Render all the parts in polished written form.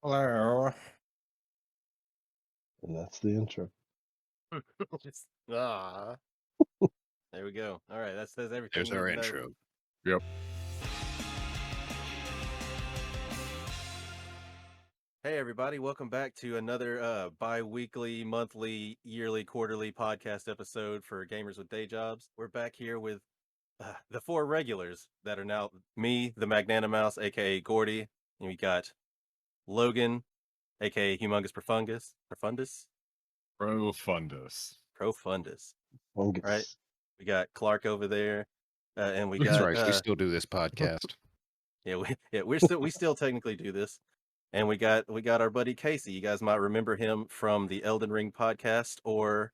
Hello. And that's the intro. Ah, there we go. All right, that says everything There's you need our to know. intro. Yep. Hey, everybody, welcome back to another bi-weekly, monthly, yearly, quarterly podcast episode for Gamers with Day Jobs. We're back here with the four regulars that are now me, the Magnanimouse, aka Gordy, and we got Logan, aka Humongous Profundus, Profundus. Profundus. Fungus. Right? We got Clark over there, and we That's got right. We still do this podcast. we still technically do this. And we got our buddy Casey. You guys might remember him from the Elden Ring podcast or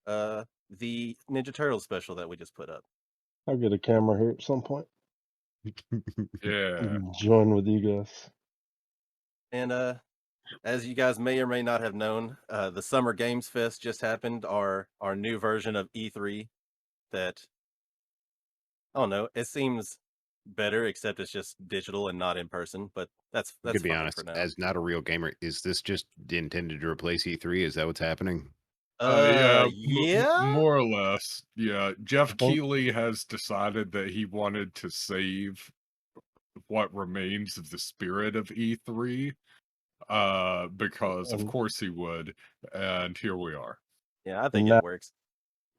the Ninja Turtles special that we just put up. I'll get a camera here at some point. Yeah. And join with you guys. And as you guys may or may not have known, the Summer Games Fest just happened, our new version of E3 that I don't know, it seems better except it's just digital and not in person, but that's To be fine honest, for now. as not a real gamer, is this just intended to replace E3? Is that what's happening? Yeah. More or less. Yeah. Jeff think- Keighley has decided that he wanted to save what remains of the spirit of E3. Because of course he would, and here we are. Yeah, I think Now- it works.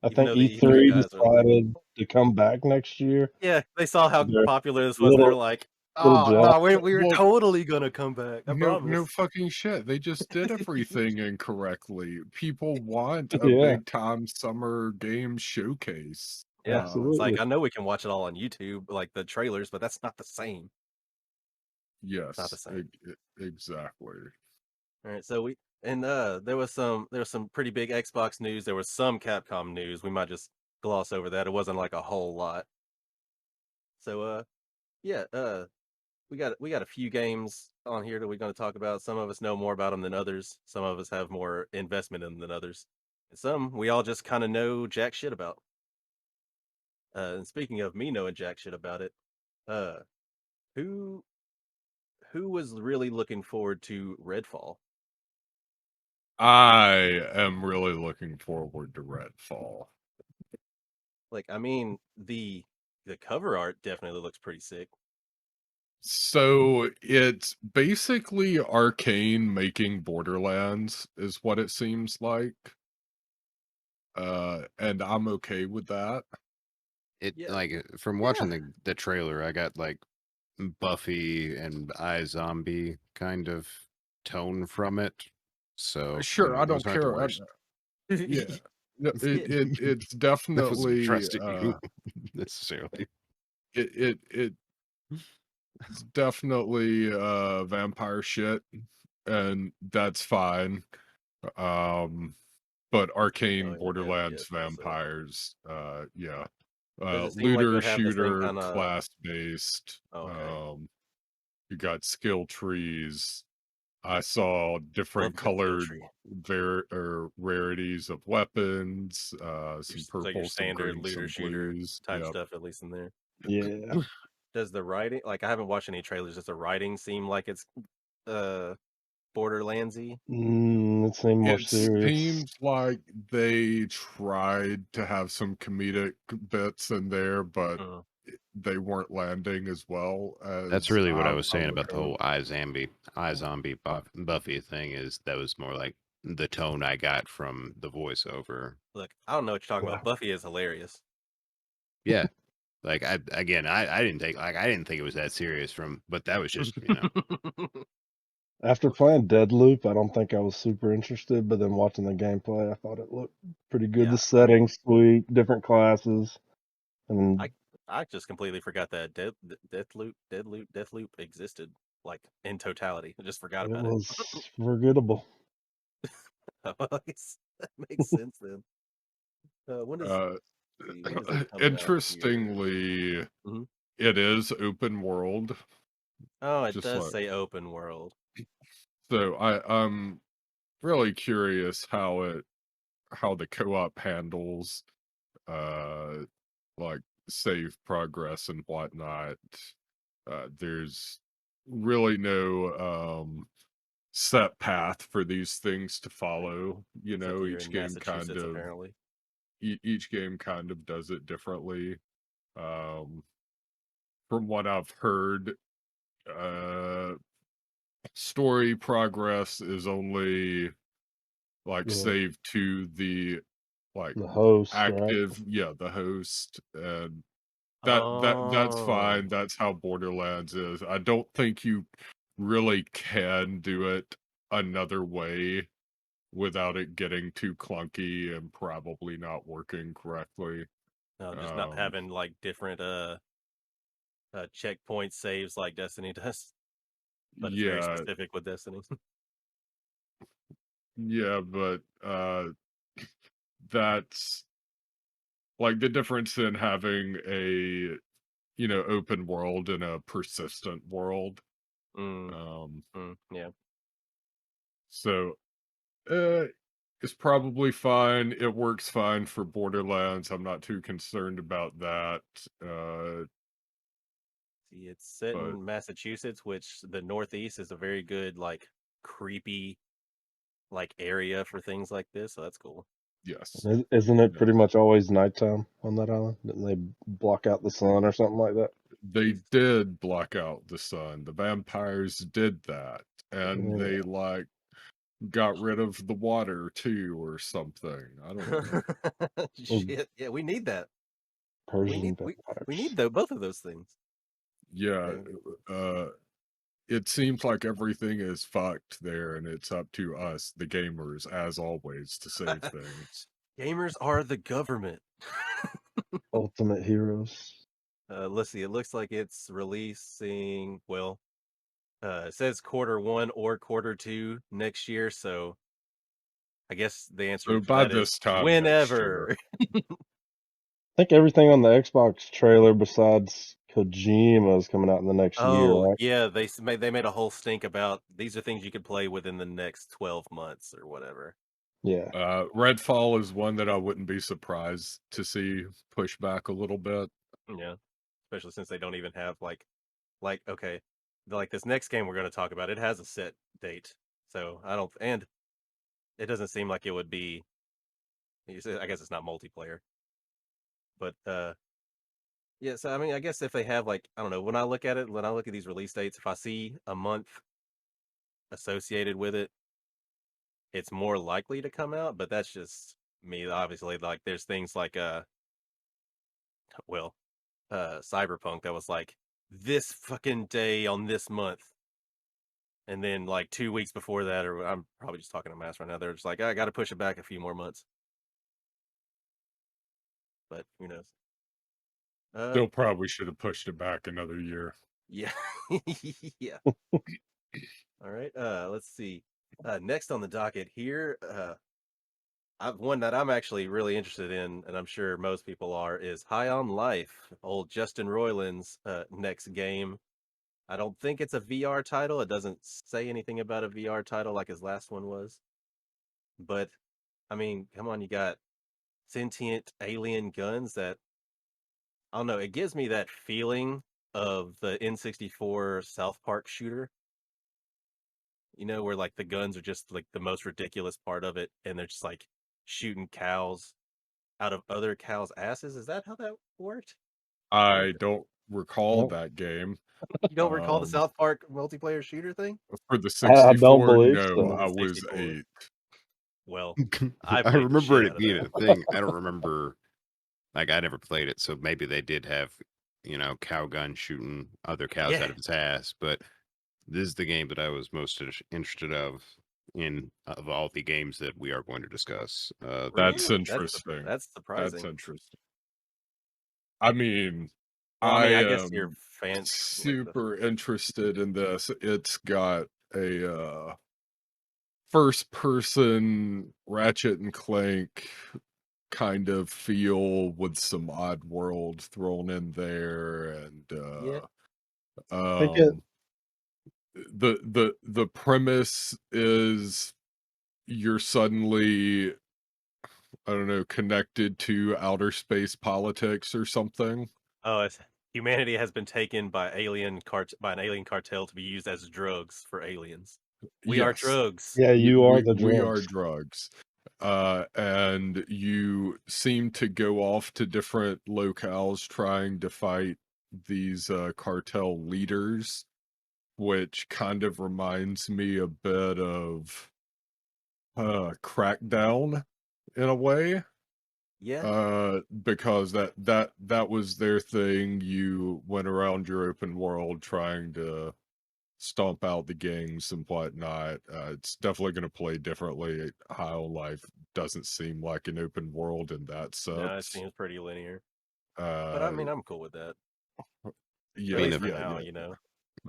I Even think though the E3 guys are like- decided to come back next year. Yeah, they saw how They're popular this was. They're little- like, little "Oh no, jealous. we're Well, totally gonna come back. I No promise." fucking shit. They just did everything incorrectly. People want a Yeah. big time summer game showcase. Yeah, Absolutely. it's like I know we can watch it all on YouTube, like the trailers, but that's not the same. Yes, Not the same. exactly. All right, so there was some pretty big Xbox news. There was some Capcom news. We might just gloss over that. It wasn't like a whole lot. So yeah, we got a few games on here that we're going to talk about. Some of us know more about them than others. Some of us have more investment in them than others. And some we all just kind of know jack shit about. And speaking of me knowing jack shit about it, who was really looking forward to Redfall? I am really looking forward to Redfall. Like, I mean, the cover art definitely looks pretty sick. So it's basically Arcane making Borderlands is what it seems like. And I'm okay with that. It Yeah. like from watching the trailer, I got like Buffy and iZombie kind of tone from it. So Sure, I don't those aren't the care. worst. Yeah. No, it's That definitely wasn't trusting you necessarily. it's definitely vampire shit, and that's fine. But Arcane Oh, yeah, Borderlands yes, also. vampires, yeah. Does it seem like Looter they'll have the same shooter kinda- class based. Okay. You got skill trees. I saw different Love a good skill colored tree. rarities of weapons, some So purple, your some standard green, looter some shooter blues. type Yep. stuff, at least in there. Yeah. Does the writing, like, I haven't watched any trailers, does the writing seem like it's Borderlandsy? It seemed more It serious. seems like they tried to have some comedic bits in there, but Mhm. they weren't landing as well as That's really what I was saying would about the hope. whole iZombie Buffy thing. Is that was more like the tone I got from the voiceover. Look, I don't know what you're talking Yeah. about. Buffy is hilarious. Yeah. Like I didn't think it was that serious but that was just, After playing Deadloop, I don't think I was super interested, but then watching the gameplay, I thought it looked pretty good. Yeah. The setting's sweet, different classes. And I just completely forgot that Deathloop existed, like, in totality. I just forgot it about was forgettable. it. That makes sense then. When is it coming out here? Interestingly, Mhm. it is open world. Oh, it Just does like- say open world. So I'm really curious how the co-op handles like save progress and whatnot. There's really no set path for these things to follow. You Except know, that you're each in game kind Massachusetts, of apparently. each game kind of does it differently. Um, from what I've heard, uh, story progress is only like Yeah. saved to the like The host, right? active, yeah, the host, and that's Oh, fine. That's how Borderlands is. I don't think you really can do it another way without it getting too clunky and probably not working correctly. no, just not Um, having like different checkpoint saves like Destiny does, but it's very yeah, specific with Destiny. yeah, but that's like the difference in having a open world and a persistent world. Mm, Um, yeah. so it's probably fine. It works fine for Borderlands. I'm not too concerned about that. See, it's set But in Massachusetts, which the Northeast is a very good, like, creepy, like, area for things like this. So that's cool. yes, Isn't it yes, pretty much always nighttime on that island? Didn't they block out the sun or something like that? they did block out the sun. The vampires did that, and Yeah. they like got rid of the water too, or something. I don't know. Shit. Yeah, we need that. We Persian need we vampires. need both of those things. Yeah, Dang. it seems like everything is fucked there, and it's up to us, the gamers, as always, to save things. Gamers are the government. Ultimate heroes. Let's see. It looks like it's releasing. Well, it says quarter 1 or quarter 2 next year. So I guess the answer So for by that is this time next year, whenever. I think everything on the Xbox trailer besides Kojima is coming out in the next year, Oh, right? yeah, they made a whole stink about these are things you could play within the next 12 months or whatever. Yeah. Redfall is one that I wouldn't be surprised to see push back a little bit. Yeah. Especially since they don't even have like okay, like this next game we're going to talk about, it has a set date. So I don't and it doesn't seem like it would be I guess it's not multiplayer. But yeah, so I mean, I guess if they have like I don't know, when I look at these release dates, if I see a month associated with it, it's more likely to come out, but that's just me. Obviously, like there's things like well, Cyberpunk that was like this fucking day on this month. And then like 2 weeks before that, or I'm probably just talking to Mass right now, they're just like, I gotta push it back a few more months. But who knows? Still probably should have pushed it back another year. Yeah. Yeah. All right. Let's see. Next on the docket here, I've one that I'm actually really interested in, and I'm sure most people are, is High on Life, old Justin Roiland's next game. I don't think it's a VR title. It doesn't say anything about a VR title like his last one was. But I mean, come on, you got sentient alien guns that I don't know, it gives me that feeling of the N64 South Park shooter. Where like the guns are just like the most ridiculous part of it, and they're just like shooting cows out of other cows' asses. Is that how that worked? I don't recall Nope. that game. You don't recall the Um, South Park multiplayer shooter thing? for the I don't 64, believe no, so. I was 64. 8. Well, I I played the remember shit it out of being that. a thing. I don't remember, like, I never played it, so maybe they did have, cow gun shooting other cows out Yeah. of its ass. But this is the game that I was most interested of all the games that we are going to discuss. That's Really? interesting. That's That's surprising. interesting. I mean, Well, I I mean, I guess you're am fan like the super interested in this. It's got a first person Ratchet and Clank kind of feel with some odd world thrown in there, and yeah. I think it. the premise is you're suddenly, I don't know, connected to outer space politics or something. Oh, humanity has been taken by by an alien cartel to be used as drugs for aliens. We are Yes, drugs. Yeah, you are the we are drugs. drugs. And you seem to go off to different locales trying to fight these cartel leaders, which kind of reminds me a bit of Crackdown in a way. Yeah. Because that was their thing. You went around your open world trying to stomp out the gangs and whatnot. It's definitely going to play differently. High on Life doesn't seem like an open world in that No, it sense. seems pretty linear. But I Uh, mean, I'm cool with that. At I yeah, mean, least if for yeah, now, yeah. you know.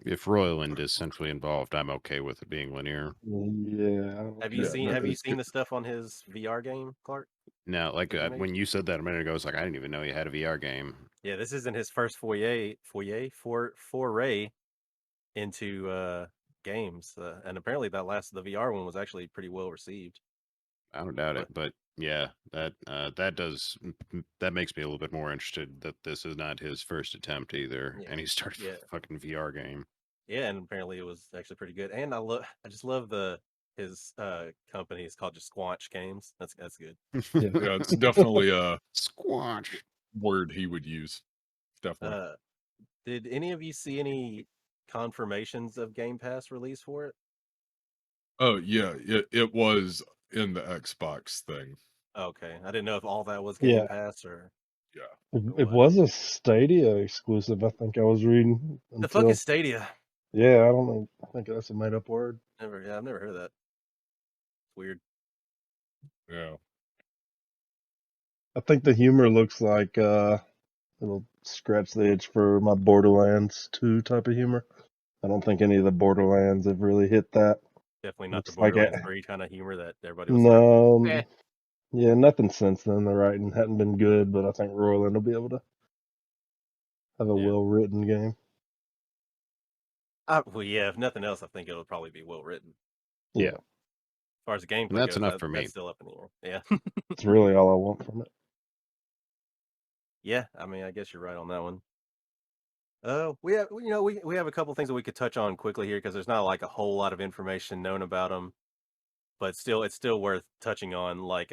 if Royland is centrally involved, I'm okay with it being linear. Yeah, I don't Have you care. Yeah, seen no, Have you it's seen good. the stuff on his VR game, Clark? Now, like That he made? when you said that a minute ago, it's like I didn't even know you had a VR game. Yeah, this isn't his first foray into games, and apparently the VR one was actually pretty well received. I don't doubt it, But but yeah, that makes me a little bit more interested that this is not his first attempt either, yeah, and he started yeah, a fucking VR game. yeah, and apparently it was actually pretty good. And I just love his company is called just Squanch Games. That's good. Yeah. Yeah, it's definitely a Squatch. word he would use. Definitely. Uh, did any of you see any confirmations of Game Pass release for it? Oh yeah, it was in the Xbox thing. Okay, I didn't know if all that was Game Yeah. Pass or Yeah. It what. was a Stadia exclusive, I think I was reading The fuck is until. Stadia? Yeah, I don't know. I think that's a made up word. I've never heard of that. It's weird. Yeah. I think the humor looks like it'll scratch the itch for my Borderlands 2 type of humor. I don't think any of the Borderlands have really hit that. Definitely not the Looks like it. Borderlands 3 kind of humor that everybody was like, eh. No, yeah, nothing since then. The writing hadn't been good, but I think Royland will be able to have a Yeah. well written game. Well, yeah, if nothing else, I think it'll probably be well written. Yeah, As far as the And gameplay that's goes, enough for me. that's still up in the air. Yeah. it's really all I want from it. Yeah, I mean, I guess you're right on that one. We have, we have a couple things that we could touch on quickly here because there's not like a whole lot of information known about them, but still, it's still worth touching on, like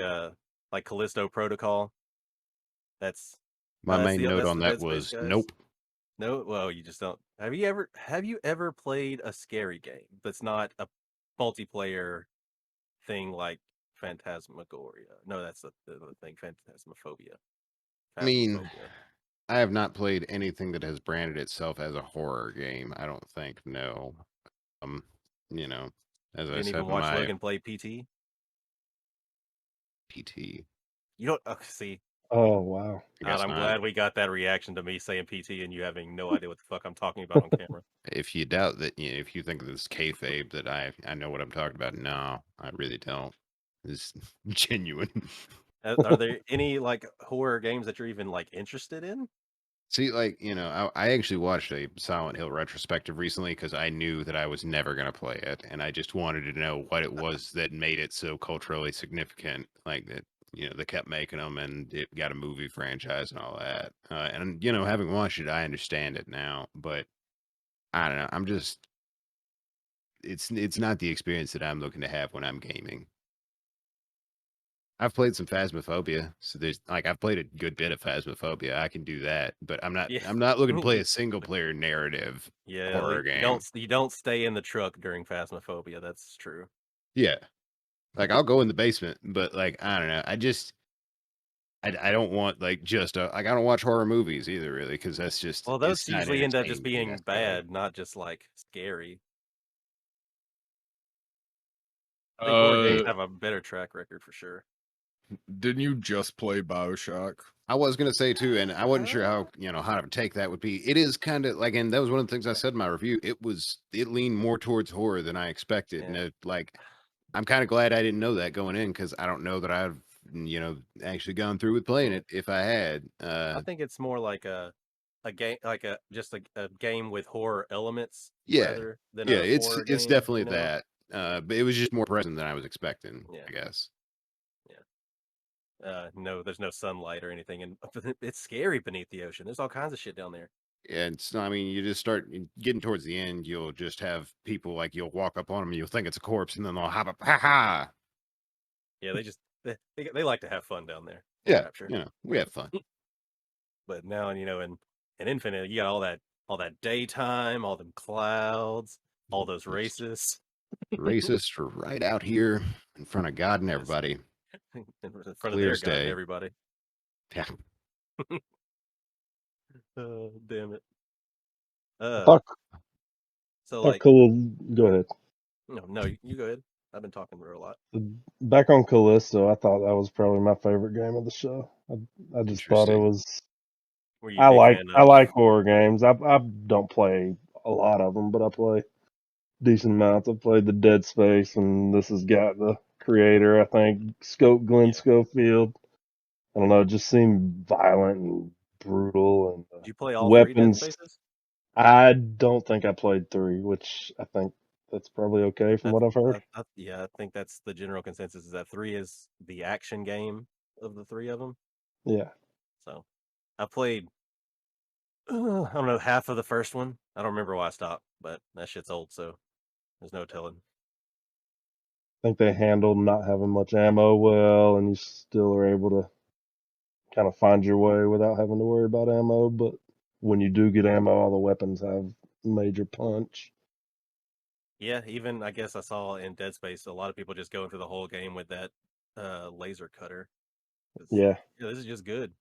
Callisto Protocol. That's My main note that's on the that Dead Space was guys. nope. No, well, you just don't. Have you ever played a scary game that's not a multiplayer thing like Phantasmagoria? No, that's the thing, Phantasmophobia. I mean, Phasmophobia. I have not played anything that has branded itself as a horror game. I don't think. No. Um, you know, as You I didn't said even in watch my Logan play PT. PT, You don't see. Oh wow. I God, guess I'm not. glad we got that reaction to me saying PT and you having no idea what the fuck I'm talking about on camera. If you doubt that, if you think this kayfabe that I know what I'm talking about, no, I really don't. It's genuine. Are there any like horror games that you're even like interested in? See, like, I actually watched a Silent Hill retrospective recently because I knew that I was never going to play it. And I just wanted to know what it was that made it so culturally significant. Like that, they kept making them and it got a movie franchise and all that. And, having watched it, I understand it now. But I don't know. It's not the experience that I'm looking to have when I'm gaming. I've played some Phasmophobia, so there's like I've played a good bit of Phasmophobia. I can do that, but I'm not Yeah, I'm not looking to play a single player narrative yeah. horror game. You don't stay in the truck during Phasmophobia. That's true. Yeah. Like I'll go in the basement, but like I don't know. I don't want like just like I don't watch horror movies either really because that's just Well, those it's not usually end up just entertaining to me being necessarily. bad, not just like scary. I think horror games Uh, have a better track record for sure. didn't you just play BioShock? I was gonna say too, and I wasn't sure Uh, how to take that would be. It is kind of like, and that was one of the things I said in my review. It leaned more towards horror than I expected, and Yeah. I'm kind of glad I didn't know that going in because I don't know that I've actually gone through with playing Yeah. it if I had. I think it's more like a game, like a game with horror elements Yeah, rather than yeah, a horror it's game. definitely that. But it was just more present than I was expecting, Yeah, I guess. yeah. No, there's no sunlight or anything, and it's scary beneath the ocean. There's all kinds of shit down there. And so, I mean, you just start getting towards the end. You'll just have people like you'll walk up on them and you'll think it's a corpse, and then they'll hop up, ha ha. Yeah, they like to have fun down there in Yeah, Rapture. we have fun. But now, in Infinite, you got all that daytime, all them clouds, all those Just racists racists are right out here in front of God and everybody. in front of Clear their as God and day. everybody. Yeah. Oh, damn it. I thought, So thought like, Go ahead. no, you go ahead. I've been talking for a lot. Back on Callisto, I thought that was probably my favorite game of the show. I just thought it Interesting. was. Were you a big fan I of? like horror games. I don't play a lot of them, but I play decent amounts. I've played the Dead Space, and this has got the creator, I think, Glenn Yeah. Schofield. I don't know, it just seemed violent and brutal, Did and you play all 3 Dead weapons. Spaces? I don't think I played 3, which I think that's probably okay from what I've heard. Yeah, I think that's the general consensus is that 3 is the action game of the 3 of them. Yeah. So I played, I don't know, half of the first one. I don't remember why I stopped, but that shit's old, so there's no telling. I think they handled not having much ammo well, and you still are able to kind of find your way without having to worry about ammo. But when you do get ammo, all the weapons have major punch. Yeah, even I guess I saw in Dead Space a lot of people just going through the whole game with that laser cutter. Yeah. This is just good,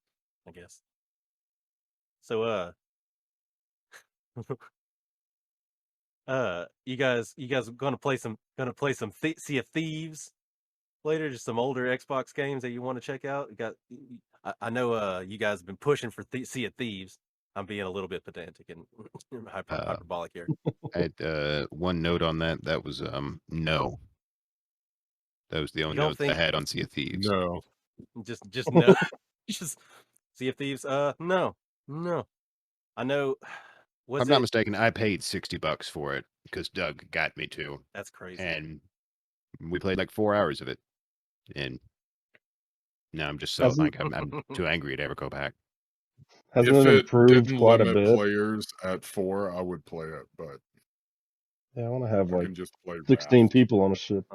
I guess. So you guys gonna play some Sea of Thieves later? Just some older Xbox games that you want to check out. I know you guys have been pushing for Sea of Thieves. I'm being a little bit pedantic and hyperbolic here. I had one note on that. That was no. That was the only You don't notes I think had on Sea of Thieves. No. just no, just Sea of Thieves? No. I know. If I'm not mistaken, I paid $60 for it because Doug got me to, That's crazy. and we played like 4 hours of it, and now I'm just so like I'm too angry to ever go back. Hasn't If it it improved didn't quite a limit bit? players at 4, I would play it, but Yeah, I want to have I like can just play 16 Raft. people on a ship.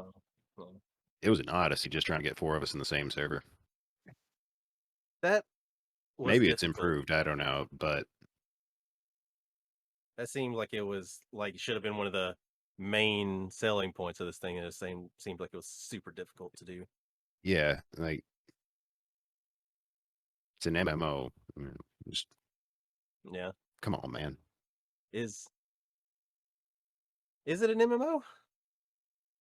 It was an odyssey just trying to get 4 of us in the same server. That was Maybe it's difficult. improved. I don't know, but That seemed like it was like should have been one of the main selling points of this thing, and it seemed like it was super difficult to do. yeah, like it's an MMO. I mean, just Yeah, come on, man. is it an MMO?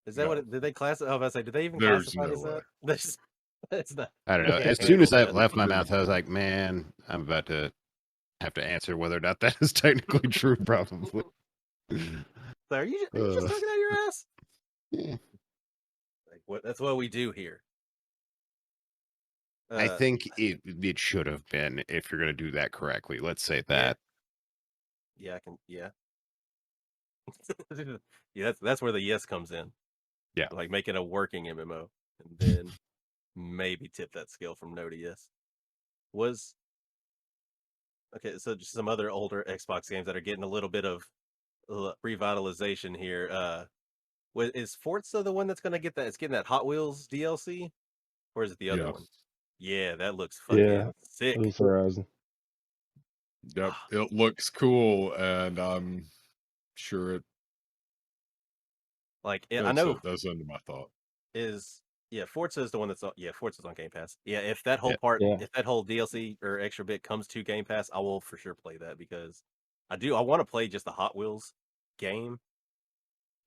Is that No. what did they class? Oh, I was about to say, did they even There's classify it no as that? way. That's not. I don't know. Can't As soon as handle that that. left my mouth, I was like, man, I'm about to have to answer whether or not that is technically true, probably. So are you just talking out your ass? Yeah. Like what? That's what we do here. I think it should have been if you're going to do that correctly. Let's say that. Yeah, I can. Yeah, yeah. That's where the yes comes in. Yeah. Like making a working MMO, and then maybe tip that scale from no to yes. Okay, so just some other older Xbox games that are getting a little bit of revitalization here. Is Forza the one that's gonna get that? It's getting that Hot Wheels DLC, or is it the other Yeah. one? Yeah, that looks fucking sick. It was Horizon. Yep, it looks cool, and I'm sure it. Like I know That's the end of my thought. Forza is the one that's Forza's on Game Pass. Yeah, if that whole if that whole DLC or extra bit comes to Game Pass, I will for sure play that because I want to play just the Hot Wheels game.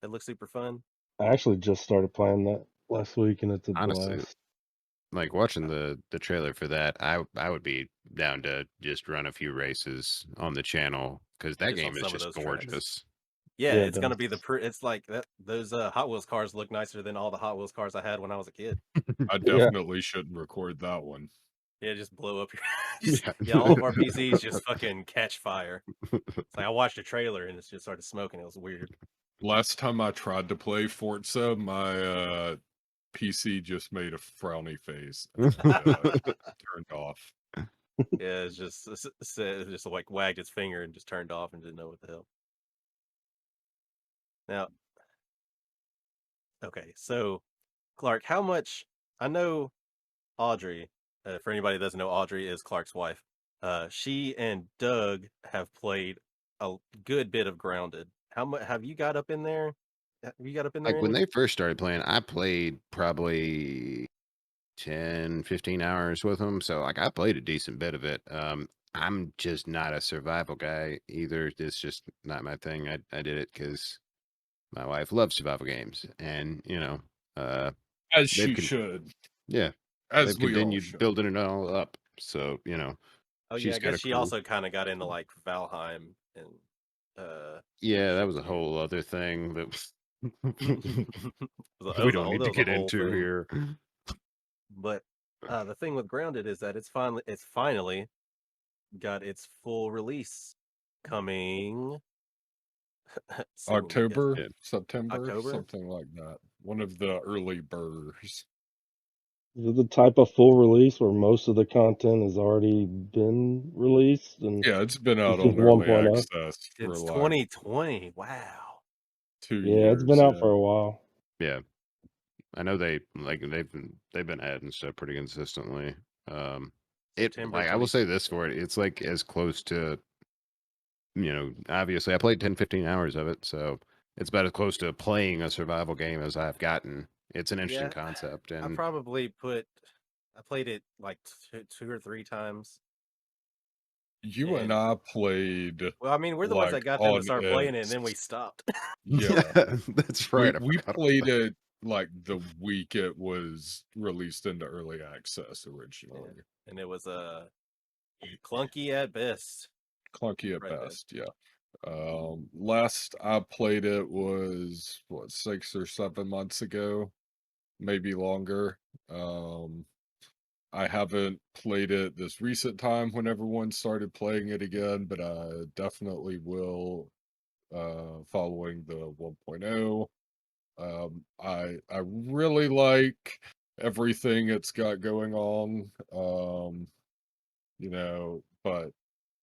That looks super fun. I actually just started playing that last week, and it's a Honestly, blast. like watching the trailer for that, I would be down to just run a few races on the channel because that game is just gorgeous. Yeah, Yeah, it's gonna be it's like that. Those Hot Wheels cars look nicer than all the Hot Wheels cars I had when I was a kid. I definitely shouldn't record that one. Yeah, just blow up your all of our PCs just fucking catch fire. It's like I watched a trailer and it just started smoking. It was weird. Last time I tried to play Forza, my PC just made a frowny face and turned off. Yeah, it's just like wagged its finger and just turned off and didn't know what the hell. Now, okay, so Clark, how much? I know Audrey. For anybody that doesn't know, Audrey is Clark's wife. She and Doug have played a good bit of Grounded. How much have you got up in there? Have you got up in there Like when any? they first started playing, I played probably 10, 15 hours with them. So like I played a decent bit of it. I'm just not a survival guy either. It's just not my thing. I did it because my wife loves survival games, and As they've she con- should, yeah, as they've we all continued should. building it all up. So Oh yeah, she's I got guess a she crew. also kind of got into like Valheim and uh Yeah, that shit was a too. whole other thing that It we was a don't whole need that to was a get whole into thing. here. But the thing with Grounded is that it's finally got its full release coming soon, I guess. October, Yeah. September, October. something like that. One of the early burrs. Is it the type of full release where most of the content has already been released and Yeah, it's been out it's just on early 1.0? access for It's like 2020. Wow. 2 Yeah, it's years. been out Yeah. for a while. Yeah. I know they've been adding stuff pretty consistently. It September like I will say this 2020. for it, it's like as close to obviously I played 10, 15 hours of it, so it's about as close to playing a survival game as I've gotten. It's an interesting Yeah, concept, I and probably put. I played it like two or three times, You and and I played well, I mean, we're the ones like that got them to on start playing it, and it. then we stopped. Yeah. that's We right. I we forgot about played that. it like the week it was released into early access Yeah, originally. and it was clunky at best. Clunky at Right then. best, yeah. Last I played it was what, 6 or 7 months ago, maybe longer. Um, I haven't played it this recent time when everyone started playing it again, but I definitely will following the 1.0. I really like everything it's got going on. But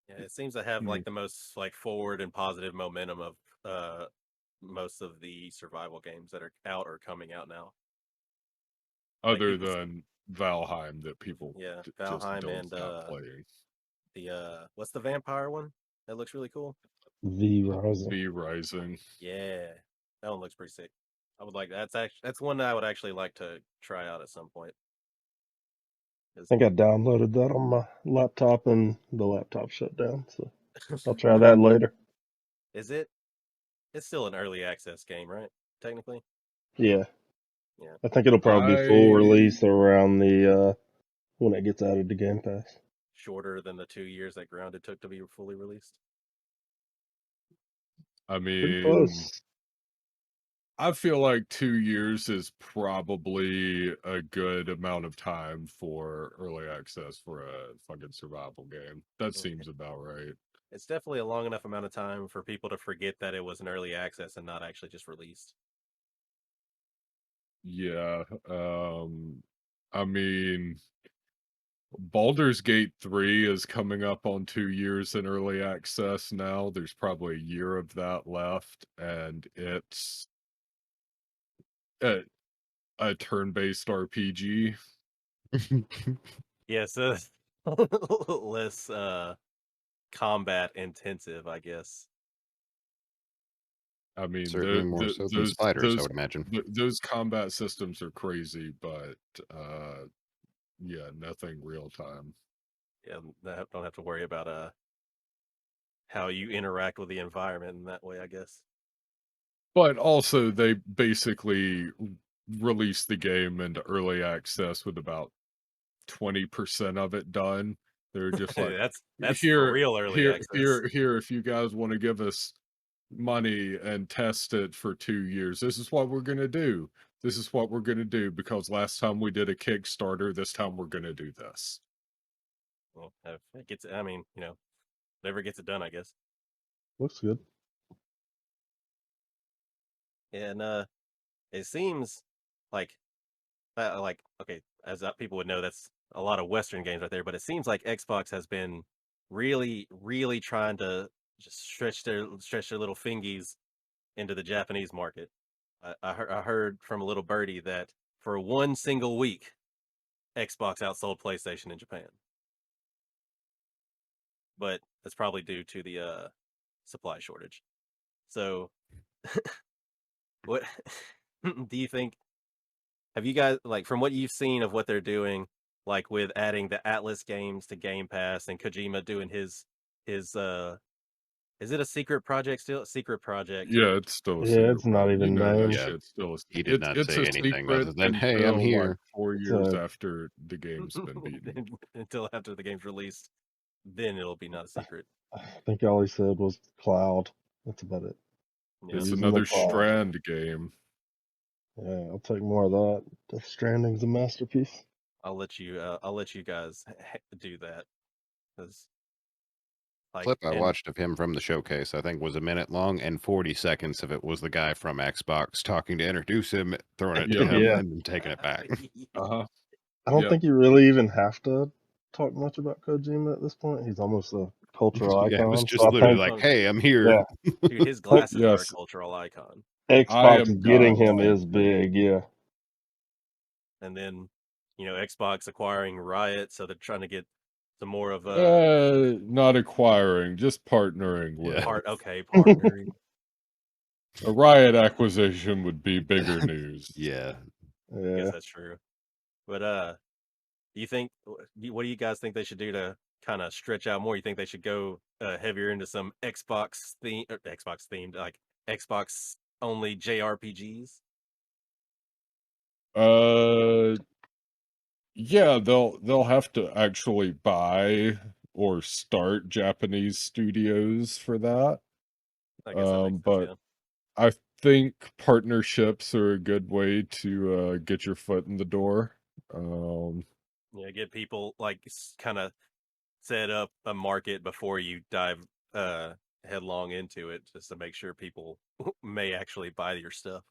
Yeah, it seems to have hmm, like the most like forward and positive momentum of uh most of the survival games that are out or coming out now. Like other people, than Valheim that people yeah, just Valheim don't and stop playing. the what's the vampire one? That looks really cool. V Rising. V Rising. Yeah, that one looks pretty sick. I would like that's one that I would actually like to try out at some point. I think I downloaded that on my laptop and the laptop shut down, so I'll try that later. Is it? It's still an early access game, right? Technically. Yeah. Yeah. I think it'll probably be full I release around the when it gets added to Game Pass. Shorter than the 2 years that Grounded took to be fully released. I Pretty mean, close. I feel like 2 years is probably a good amount of time for early access for a fucking survival game. That Okay. seems about right. It's definitely a long enough amount of time for people to forget that it was an early access and not actually just released. Yeah. I mean, Baldur's Gate 3 is coming up on 2 years in early access now. There's probably a year of that left, and it's a, a turn-based RPG. Yeah, so less combat intensive, I guess. I mean, Certainly more so than spiders, I would imagine. those combat systems are crazy, but yeah, nothing real time. Yeah, don't have to worry about how you interact with the environment in that way, I guess. But also, they basically released the game into early access with about 20% of it done. They're just like, That's for here, real early access. here, if you guys want to give us money and test it for 2 years, this is what we're gonna do. This is what we're gonna do because last time we did a Kickstarter, this time we're gonna do this. Well, if it gets, I mean, never gets it done, I guess. Looks good. And it seems like okay, as people would know, that's a lot of Western games right there, but it seems like Xbox has been really, really trying to just stretch their little fingies into the Japanese market. I heard from a little birdie that for one single week, Xbox outsold PlayStation in Japan, but that's probably due to the supply shortage. So, what do you think? Have you guys like from what you've seen of what they're doing, like with adding the Atlas games to Game Pass and Kojima doing his is it a secret project still? Secret project. Yeah, it's still a Yeah, secret it's not project. You even know that named. Yeah, shit's still he did not it's say a anything secret other than, "Hey, I'm until like here." 4 years after the game's been beaten. Until after the game's released, then it'll be not a secret. I think all he said was cloud. That's about it. Yeah. It's Using the another cloud. Strand game. Yeah, I'll take more of that. Death Stranding's a masterpiece. I'll let you guys do that because Clip I and watched of him from the showcase, I think, was a minute long, and 40 seconds of it was the guy from Xbox talking to introduce him, throwing it to Yeah. him, Yeah. and then taking it back. Uh-huh. I don't Yep. think you really even have to talk much about Kojima at this point. He's almost a cultural Yeah, it icon. was So just I literally think, like, "Hey, I'm here." yeah, dude, his glasses are a Yes. cultural icon. I Xbox am getting him godlike. is big. Yeah. And then, Xbox acquiring Riot, so they're trying to get some more of Not acquiring, just partnering Yeah. with. partnering. A Riot acquisition would be bigger news. Yeah. I Yeah. guess that's true. But do you think what do you guys think they should do to kind of stretch out more? You think they should go heavier into some Xbox themed like Xbox only JRPGs? Yeah, they'll have to actually buy or start Japanese studios for that. I guess that makes sense, But yeah. I think partnerships are a good way to get your foot in the door. Yeah, get people like kind of set up a market before you dive headlong into it, just to make sure people may actually buy your stuff.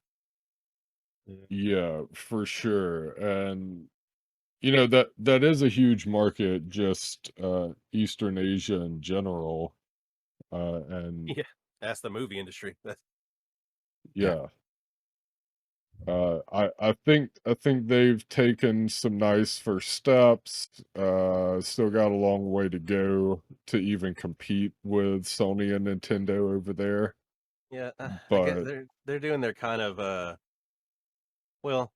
Yeah, for sure. And that is a huge market, just Eastern Asia in general. And Yeah, that's the movie industry. That's yeah. I think they've taken some nice first steps. Still got a long way to go to even compete with Sony and Nintendo over there. yeah. I guess But they're doing their kind of well,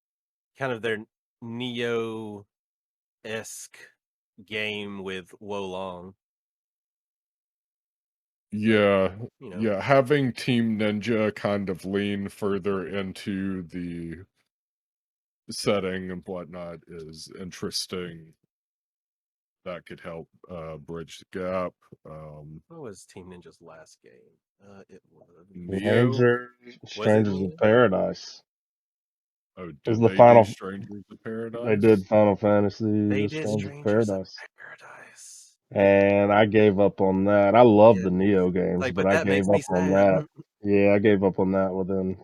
kind of their Neo esque game with Wolong. yeah, You know, yeah, having Team Ninja kind of lean further into the setting and whatnot is interesting. That could help bridge the gap. what was Team Ninja's last game? It was Neo. Strangers Neo? of Paradise. Oh, It was did the they do final. Strangers of They Paradise? did Final Fantasy: They The did Strangers of Strangers of Paradise, Paradise. and I gave up on that. I love Yeah, the Neo games, like, but but I that gave makes me up on sad. that. Yeah, I gave up on that within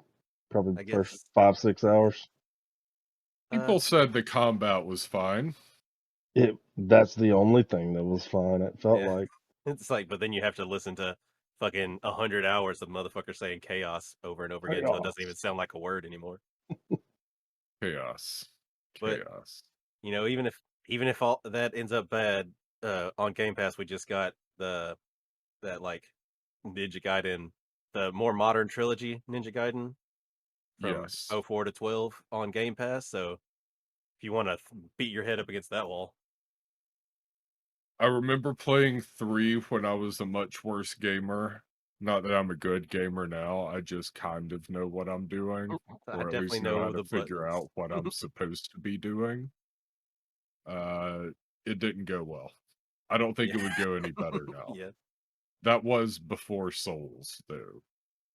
probably I the first guess 5-6 hours. People said the combat was fine. That's the only thing that was fine. It felt yeah. like. It's like, but then you have to listen to fucking 100 hours of motherfuckers saying chaos over and over again until it doesn't even sound like a word anymore. Chaos. But Chaos. even if all that ends up bad, on Game Pass we just got that like Ninja Gaiden, the more modern trilogy Ninja Gaiden from Yes. 04 to 12 on Game Pass. So if you want to beat your head up against that wall, I remember playing 3 when I was a much worse gamer. Not that I'm a good gamer now, I just kind of know what I'm doing, I or at definitely least know how know to the figure buttons. out what I'm supposed to be doing. It didn't go well. I don't think it would go any better now. Yeah. That was before Souls, though.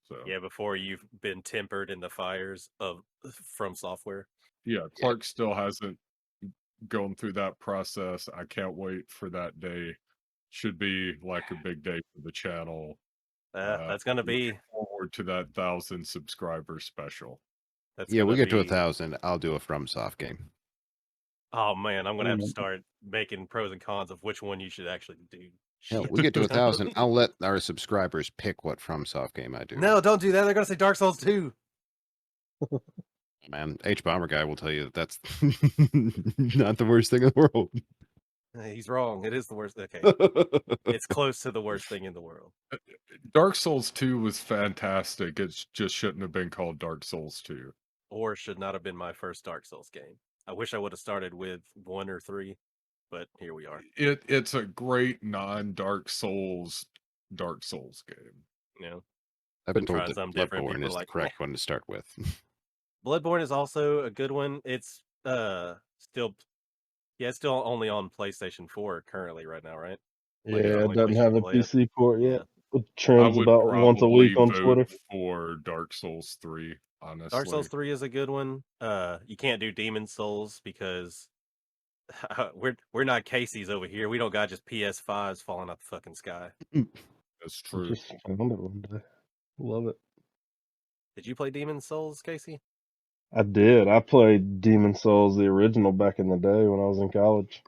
So Yeah, before you've been tempered in the fires of From Software. yeah, Clark still hasn't gone through that process. I can't wait for that day. Should be like a big day for the channel. That's gonna Looking be forward to that 1,000 subscriber special. that's Yeah, we gonna get to be 1,000. I'll do a FromSoft game. Oh man, I'm gonna have to Mm. start making pros and cons of which one you should actually do. Hell, Shit. we get to 1,000. I'll let our subscribers pick what FromSoft game I do. No, don't do that. They're gonna say Dark Souls 2. Man, H Bomber guy will tell you that's not the worst thing in the world. He's wrong. It is the worst. Okay, it's close to the worst thing in the world. Dark Souls 2 was fantastic. It just shouldn't have been called Dark Souls 2. Or should not have been my first Dark Souls game. I wish I would have started with 1 or 3, but here we are. It's a great non-Dark Souls game. You know, I've been trying told that something different. Bloodborne People is are like, the correct one to start with. Bloodborne is also a good one. It's still it's still only on PlayStation 4 currently right now, right? Like, Yeah, it only doesn't place you have can a play it. PC port Yeah. yet. It I trends would about once a week on probably Twitter. vote for Dark Souls 3, honestly. Dark Souls 3 is a good one. You can't do Demon Souls because we're not Casey's over here. We don't got just PS5s falling out the fucking sky. That's I true. just found it one day. Love it. Did you play Demon Souls, Casey? I did. I played Demon Souls, the original, back in the day when I was in college.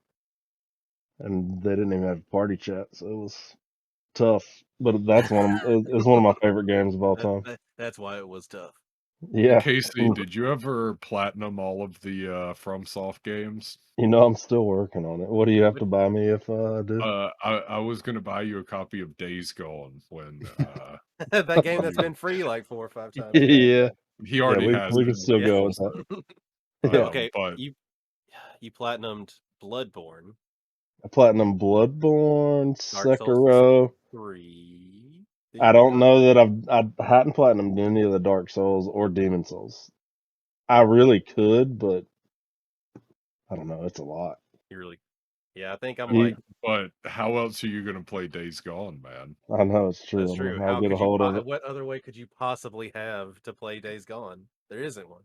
And they didn't even have party chat, so it was tough. But that's it's one of my favorite games of all time. That's why it was tough. Yeah. Casey, did you ever platinum all of the FromSoft games? You know, I'm still working on it. What do you have to buy me if I do? I was gonna buy you a copy of Days Gone when That game that's been free like 4 or 5 times. Yeah. he already Yeah, has we it. can still Yeah. go with that. No, Yeah. okay, but you platinumed Bloodborne, I platinum Bloodborne, Dark Souls Sekiro. 3. I don't know that I hadn't platinumed any of the Dark Souls or Demon Souls. I really could, but I don't know. It's a lot. You really, yeah. I think I'm You- like, but how else are you gonna play Days Gone, man? I know it's true. that's I true. mean, How I'll get a could you? hold of it. What other way could you possibly have to play Days Gone? There isn't one.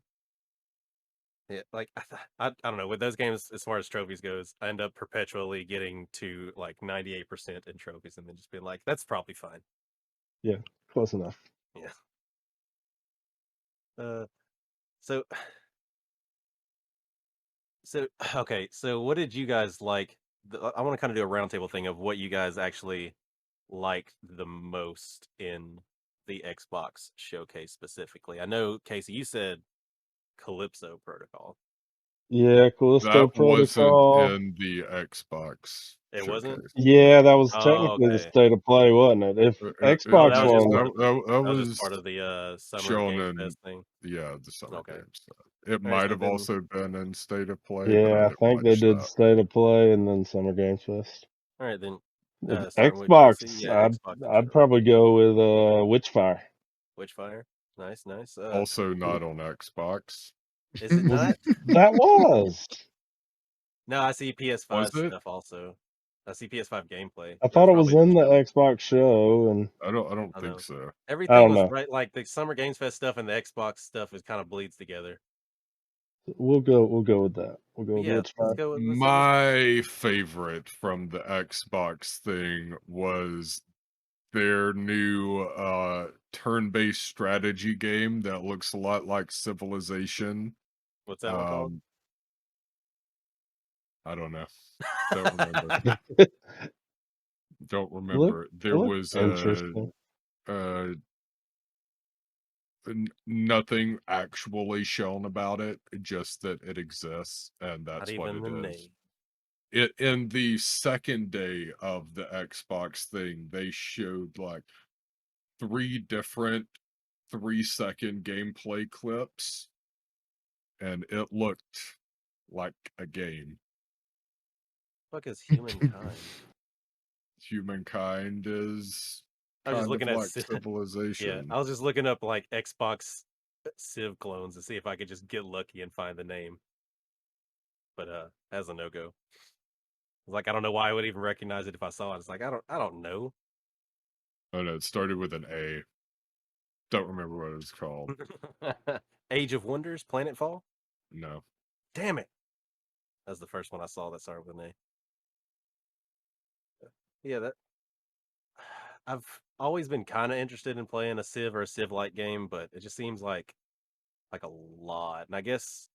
Yeah, like I don't know. With those games, as far as trophies goes, I end up perpetually getting to like 98% in trophies, and then just being like, that's probably fine. Yeah, close enough. Yeah. So okay. So what did you guys like? I want to kind of do a roundtable thing of what you guys actually liked the most in the Xbox showcase specifically. I know, Casey, you said Calypso Protocol. Yeah, Callisto That wasn't Protocol. in the Xbox It wasn't? showcase. Yeah, that was Oh, technically the okay. state of play, wasn't it? If It Xbox that was just One, part of that that was was just part of the Summer shown Game in Fest thing. the Summer Okay. Game stuff. It All right, might so have then, also been in State of Play, but I yeah, I didn't think they watch did that. state of play and then Summer Games Fest. all right, then If starting with Xbox, PC, yeah, Xbox in I'd general. probably go with Witchfire. Witchfire, nice. Also not on Xbox. Is it not? That was. No, I see PS5 Was it? stuff also. I see PS5 gameplay. I but thought it's it was probably in the show. Xbox show, and I don't I don't think know. so. I Everything don't was know. right. Like the Summer Games Fest stuff and the Xbox stuff is kind of bleeds together. We'll go with that. We'll go But with yeah, let's Witchfire. go. My favorite from the Xbox thing was their new turn-based strategy game that looks a lot like Civilization. What's that one called? I don't know. Don't remember. Don't remember. There was interesting. nothing actually shown about it, just that it exists, and that's Not what even it the is. name. It in the second day of the Xbox thing, they showed like 3 different 3-second gameplay clips, and it looked like a game. Fuck is Humankind? Humankind is I was just kind looking of at like Yeah, Civilization. I was just looking up like Xbox Civ clones to see if I could just get lucky and find the name. But as a no-go. Like I don't know why I would even recognize it if I saw it. It's like I don't know. Oh no, it started with an A. Don't remember what it was called. Age of Wonders, Planetfall? No. Damn it. That's the first one I saw that started with an A. Yeah, that I've always been kind of interested in playing a Civ or a Civ-like game, but it just seems like a lot. And I guess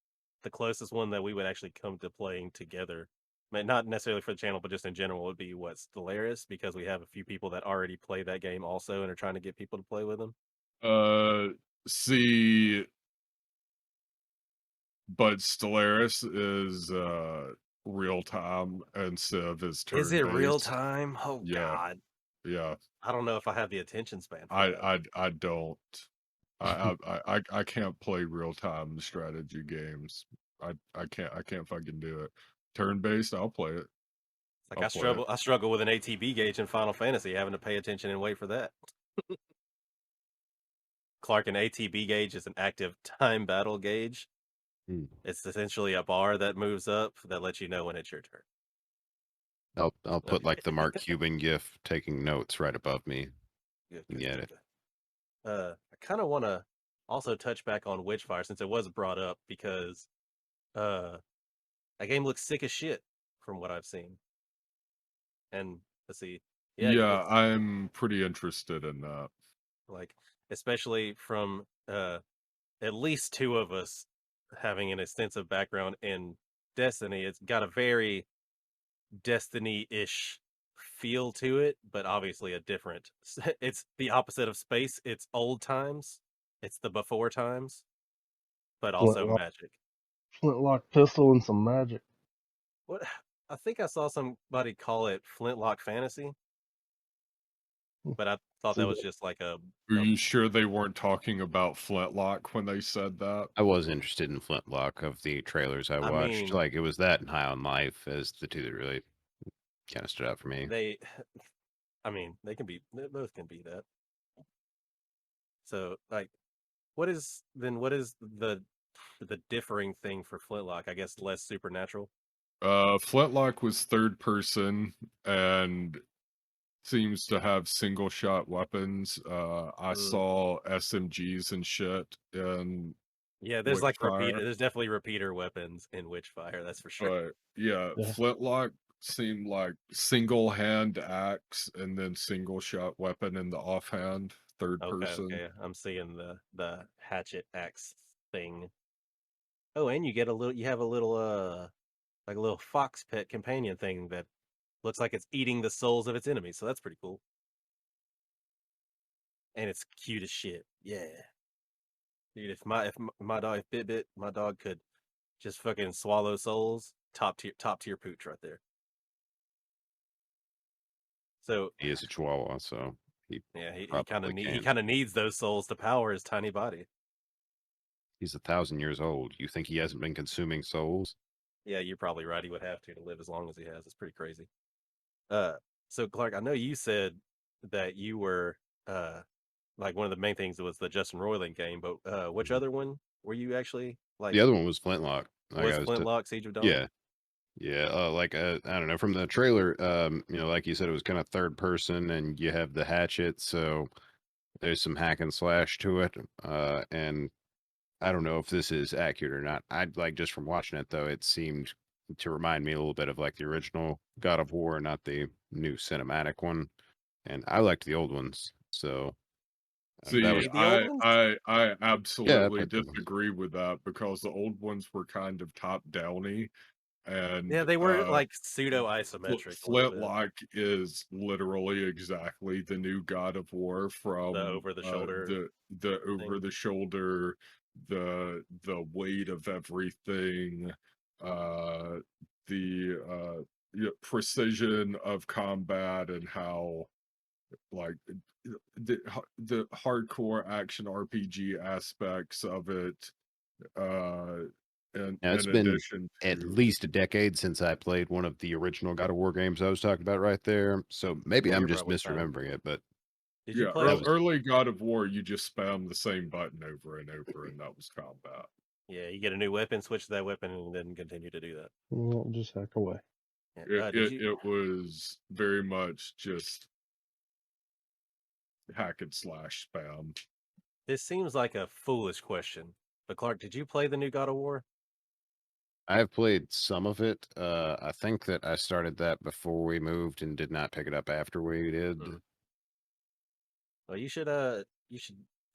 the closest one that we would actually come to playing together, not necessarily for the channel, but just in general, would be what, Stellaris, because we have a few people that already play that game also and are trying to get people to play with them. See, but Stellaris is real time and Civ is turn Is it real based. time? Oh Yeah. God. Yeah. I don't know if I have the attention span for that. I don't. I can't play real time strategy games. I can't fucking do it. Turn based, I'll play it. Like I struggle with an ATB gauge in Final Fantasy, having to pay attention and wait for that. Clark, an ATB gauge is an active time battle gauge. It's essentially a bar that moves up that lets you know when it's your turn. I'll put like the Mark Cuban gif taking notes right above me. Good, Get it. I kind of want to also touch back on Witchfire since it was brought up because that game looks sick as shit from what I've seen. And let's see. Yeah, I'm pretty interested in that. Like, especially from at least two of us having an extensive background in Destiny. It's got a very Destiny-ish feel to it, but obviously a different. It's the opposite of space. It's old times. It's the before times, but also magic. Flintlock pistol and some magic. What? I think I saw somebody call it Flintlock Fantasy, but I thought that was just like a. Are you sure they weren't talking about Flintlock when they said that? I was interested in Flintlock of the trailers I watched. Like it was that and High on Life as the two that really kind of stood out for me. They both can be that. So like, what is the differing thing for Flintlock? I guess less supernatural. Flintlock was third person and seems to have single shot weapons. I saw SMGs and shit in there's there's definitely repeater weapons in Witchfire, that's for sure. But yeah, Flintlock seemed like single hand axe and then single shot weapon in the offhand, third person. Okay, I'm seeing the hatchet axe thing. Oh, and you have a little like a little fox pet companion thing that looks like it's eating the souls of its enemies, so that's pretty cool. And it's cute as shit. Yeah. Dude, if my dog, if Bit, my dog could just fucking swallow souls, top tier pooch right there. So he is a Chihuahua, so he kind of needs those souls to power his tiny body. He's 1,000 years old. You think he hasn't been consuming souls? Yeah, you're probably right. He would have to live as long as he has. It's pretty crazy. So Clark, I know you said that you were like one of the main things was the Justin Roiland game, but which other one were you actually like? The other one was Flintlock. Flintlock Siege of Dawn? Yeah. Yeah, I don't know, from the trailer, like you said, it was kind of third person and you have the hatchet, so there's some hack and slash to it. And I don't know if this is accurate or not. I'd like, just from watching it though, it seemed to remind me a little bit of like the original God of War, not the new cinematic one. And I liked the old ones, so see, I absolutely disagree with that because the old ones were kind of top downy. And they were like pseudo isometric. Flintlock is literally exactly the new God of War from the over the shoulder, the over the shoulder, the weight of everything, the precision of combat, and how like the hardcore action RPG aspects of it. And now, it's been at least a decade since I played one of the original God of War games I was talking about right there. So maybe I'm just misremembering it, but did you play early God of War? You just spam the same button over and over, and that was combat. Yeah, you get a new weapon, switch to that weapon, and then continue to do that. Well, just hack away. It was very much just hack and slash spam. This seems like a foolish question, but Clark, did you play the new God of War? I have played some of it. I think that I started that before we moved and did not pick it up after we did. Well, you should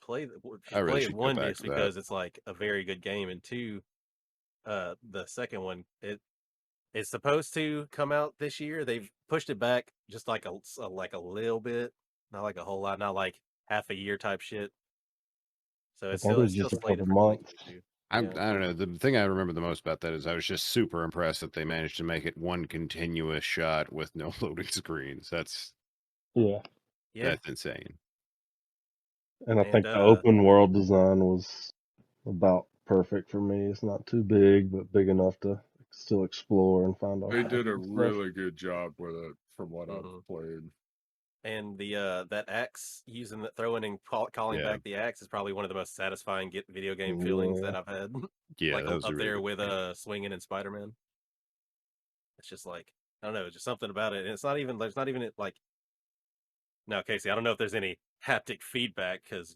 play it one, just because it's like a very good game, and two, the second one, it's supposed to come out this year. They've pushed it back just like like a little bit, not like a whole lot, not like half a year type shit. So I it's thought still it it's was still just a slated couple for months. 2022. I Yeah. don't know. The thing I remember the most about that is I was just super impressed that they managed to make it one continuous shot with no loading screens. That's Yeah, insane. and I And think the open world design was about perfect for me. It's not too big, but big enough to still explore and find all They kinds did a of stuff. really good job with it from what I've played. And the that axe using the throwing and calling Yeah. back the axe is probably one of the most satisfying video game feelings that Yeah. I've had. Yeah, Like that was a up really there good with game. swinging and Spider-Man. It's just like I don't know, just something about it. And it's not even there's not even like now, Casey. I don't know if there's any haptic feedback because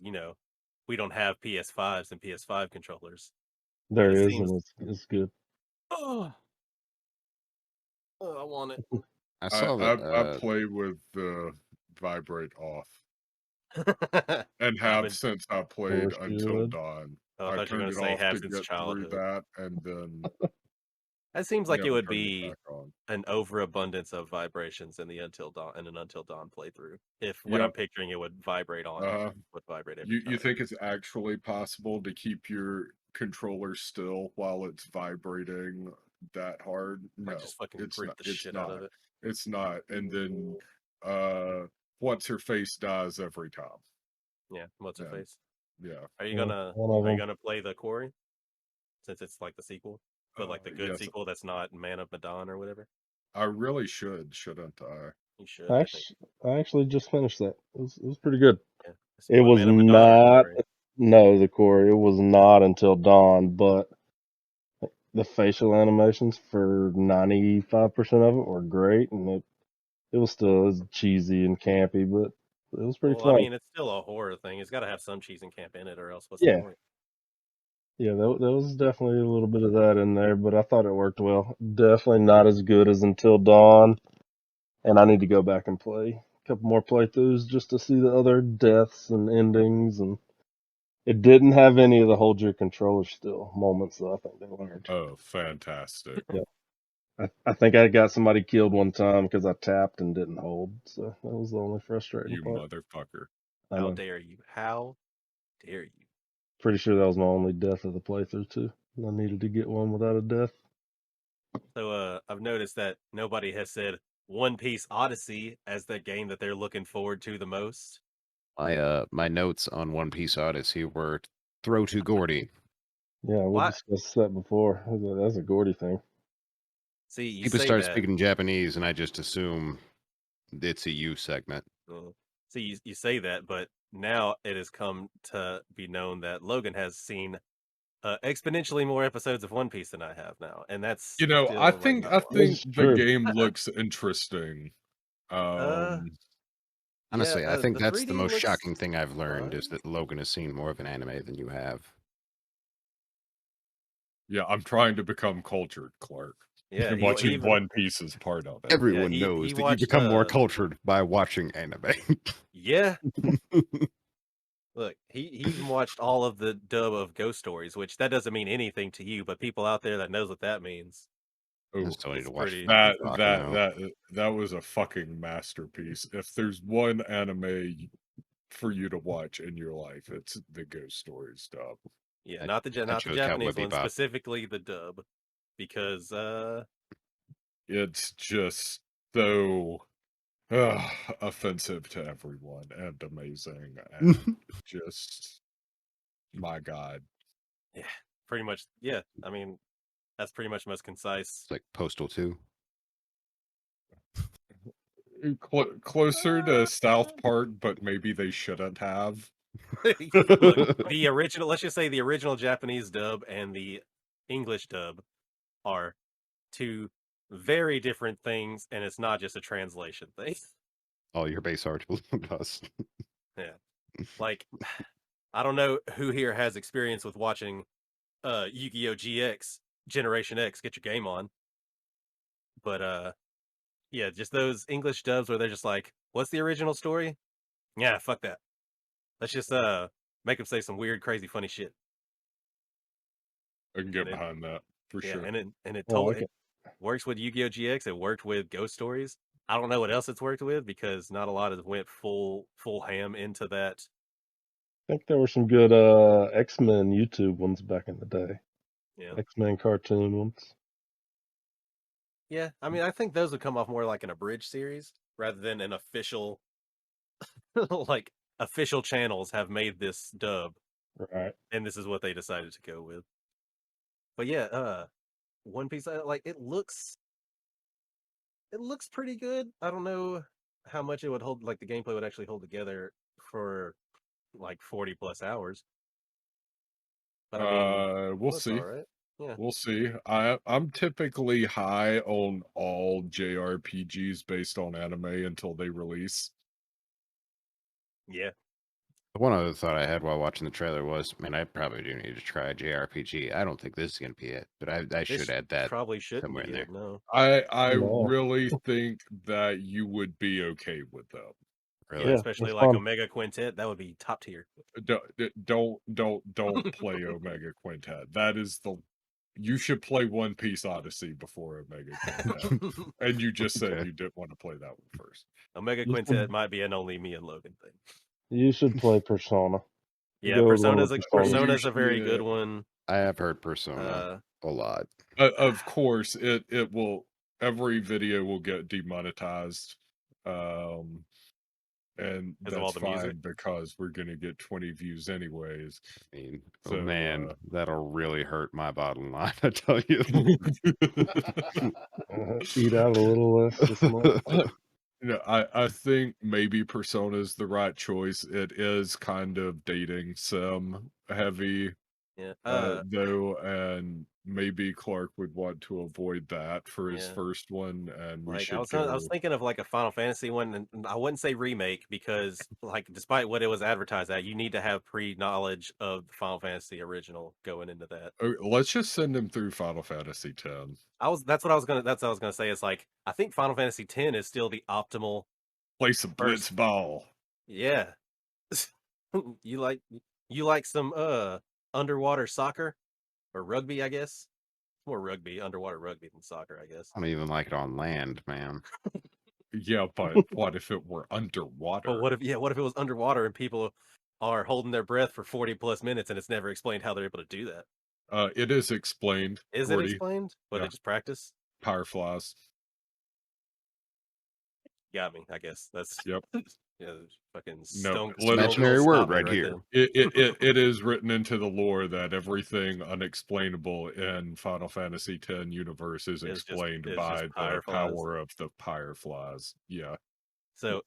we don't have PS5s and PS5 controllers, but There it is, seems. and it's good. Oh, I want it. I I saw I, I that. play with the vibrate off and I've have been. since I Of played course you Until would. Dawn. Oh, I I thought you were turned gonna it say off have to since get through childhood. that, and then That seems like it never would turned it be back on. an overabundance of vibrations in the Until Dawn and an Until Dawn playthrough. If what I'm Yep. picturing it would vibrate on would vibrate every You time. think it's actually possible to keep your controller still while it's vibrating that hard? Like No, just fucking it's grip not. the It's shit out of not. it. It's not. And then what's her face dies every time. Yeah, what's her And face? yeah. Are you Yeah, gonna one of are you them. gonna play the Quarry? Since it's like the sequel. But like the good Yes. sequel that's not Man of Medan or whatever. I really should, shouldn't I? You should, I think. I actually just finished that. It was pretty good. Yeah. The It sequel to was Man of Medan or not. Quarry? No, the core. It was not until dawn, but the facial animations for 95% of it were great, and it was still cheesy and campy, but it was pretty Well, I fun. mean, it's still a horror thing. It's got to have some cheese and camp in it, or else what's the Yeah, point? yeah, there was definitely a little bit of that in there, but I thought it worked well. Definitely not as good as Until Dawn, and I need to go back and play a couple more playthroughs just to see the other deaths and endings, and it didn't have any of the hold your controller still moments that I think they learned. Oh, fantastic. Yeah. I think I got somebody killed one time because I tapped and didn't hold, so that was the only frustrating You part. motherfucker. I How know. dare you? How dare you? Pretty sure that was my only death of the playthrough too. I needed to get one without a death. So I've noticed that nobody has said One Piece Odyssey as the game that they're looking forward to the most. My notes on One Piece Odyssey were throw to Gordy. Yeah, we Why? discussed that before. That's a Gordy thing. See, you People say start that. speaking Japanese, and I just assume it's a you segment. See, you say that, but now it has come to be known that Logan has seen exponentially more episodes of One Piece than I have now, and that's You know, still I like think not I a lot. think That's the true. game looks interesting. Honestly, Yeah, I think the that's the 3D most looks shocking thing I've learned is fun. that Logan has seen more of an anime than you have. Yeah, I'm trying to become cultured, Clark. Yeah, And he watching even One Piece is part of it. yeah Everyone he knows he that you watched become more cultured by watching anime. yeah. Look, he even watched all of the dub of Ghost Stories, which that doesn't mean anything to you, but people out there that knows what that means. I Oh, still need It's to watch pretty. fucking that that Baccano. that was a fucking masterpiece. If there's one anime for you to watch in your life, it's the Ghost Story stuff. Yeah, I, not the I not the chose Cowboy Japanese one, Bebop. specifically the dub, because It's just so offensive to everyone and amazing and just my God. yeah, pretty much. Yeah, I mean that's pretty much most concise. It's like Postal 2. Closer to South Park, but maybe they shouldn't have. Look, the original. Let's just say the original Japanese dub and the English dub are two very different things, and it's not just a translation thing. All your base art does. Yeah, like I don't know who here has experience with watching Yu-Gi-Oh! GX Generation X. Get your game on, but yeah, just those English dubs where they're just like, "What's the original story?" Yeah, fuck that. Let's just make them say some weird, crazy, funny shit. I can get behind that. for Yeah, sure. and it Well, told it works with Yu-Gi-Oh! GX. It worked with Ghost Stories. I don't know what else it's worked with because not a lot has went full ham into that. I think there were some good X-Men YouTube ones back in the day. Yeah, X-Men cartoon ones. yeah. I mean, I think those would come off more like an abridged series rather than an official, like official channels have made this dub, Right. and this is what they decided to go with. But yeah, One Piece, like it looks pretty good. I don't know how much it would hold, like the gameplay would actually hold together for like 40 plus hours. But I mean, it We'll looks see. all right. Yeah. We'll see. I'm typically high on all JRPGs based on anime until they release. Yeah. One other thought I had while watching the trailer was, man, I probably do need to try a JRPG. I don't think this is going to be it, but I should This add that probably shouldn't somewhere be in there. it. No. I No. really think that you would be okay with them. Yeah, Really? especially that's like fun. Omega Quintet. That would be top tier. Don't play Omega Quintet. That is you should play One Piece Odyssey before Omega Quintet. And you just said Okay. you didn't want to play that one first. Omega You Quintet should, might be an only me and Logan thing. you should play Persona. Yeah, Go with one of the Persona's a You very should- good one. I have heard Persona Uh, a lot. Of course, it will. Every video will get demonetized, and Because of all that's the music? fine because we're gonna get 20 views anyways. I mean, So, oh man, that'll really hurt my bottom line. I tell you. Eat out a little less this month. I think maybe Persona is the right choice. It is kind of dating sim heavy, yeah. though, and maybe Clark would want to avoid that for his Yeah. first one, and we Like I should was go. thinking of like a Final Fantasy one, and I wouldn't say remake because like despite what it was advertised at, you need to have pre-knowledge of the Final Fantasy original going into that. Let's just send him through Final Fantasy X. That's what I was gonna say. It's like I think Final Fantasy X is still the optimal Play some Blitz first. Ball. Yeah. you like some underwater soccer or rugby, I guess. More rugby, underwater rugby than soccer, I guess. I don't even like it on land, man. Yeah, but what if it were underwater? But what if it was underwater and people are holding their breath for 40 plus minutes and it's never explained how they're able to do that? It is explained. Is it explained? But Yeah. they just practice? Fireflies. Got me, I guess. That's Yep. yeah, fucking No, Imaginary word right here. It is written into the lore that everything unexplainable in Final Fantasy X universe is explained by the fireflies. power of the fireflies. Yeah. So,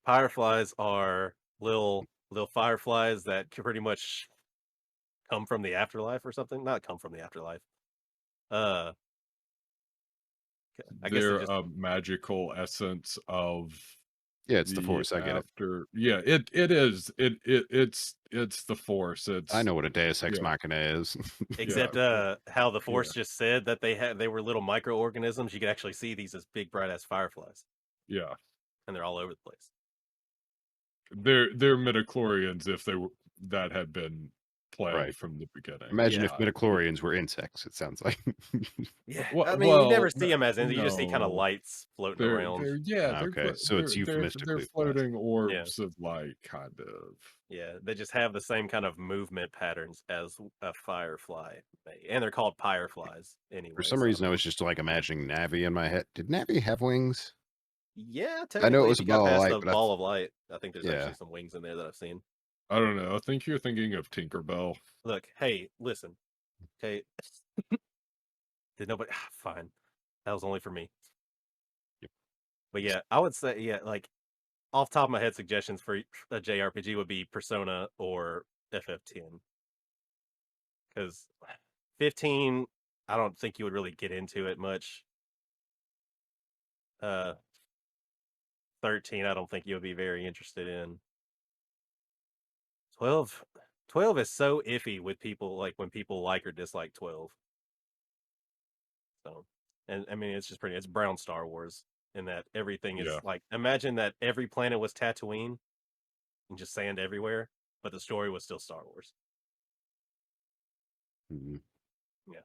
fireflies are little fireflies that can pretty much come from the afterlife or something. Not come from the afterlife. I guess They're just a magical essence of Yeah, it's the Force. I get it. Yeah, it is. It's the Force. It's I know what a Deus Ex yeah. Machina is. except how the Force just said that they were little microorganisms. You could actually see these as big bright ass fireflies. Yeah. And they're all over the place. They're midichlorians if that had been planned Right. from the beginning. Imagine if midichlorians were insects, it sounds like. Yeah. Well, I mean, you never see no, them as you just see kind of no. lights floating around. Okay, so it's euphemistically they're floating orbs Yeah. of light, kind of. Yeah, they just have the same kind of movement patterns as a firefly may. And they're called fireflies anyway. For some reason, I was just like imagining Navi in my head. Did Navi have wings? Yeah, I know it was if a you got ball of past light, the but ball of light. I think there's Yeah. actually some wings in there that I've seen. I don't know. I think you're thinking of Tinkerbell. Look, hey, listen. Okay. Did nobody fine. That was only for me. Yep. But yeah, I would say, yeah, like off the top of my head, suggestions for a JRPG would be Persona or FF10. Because 15, I don't think you would really get into it much. 13, I don't think you would be very interested in. 12 is so iffy with people, like when people like or dislike 12. So, and I mean, it's brown Star Wars in that everything is like, imagine that every planet was Tatooine and just sand everywhere, but the story was still Star Wars. Mhm. Yeah.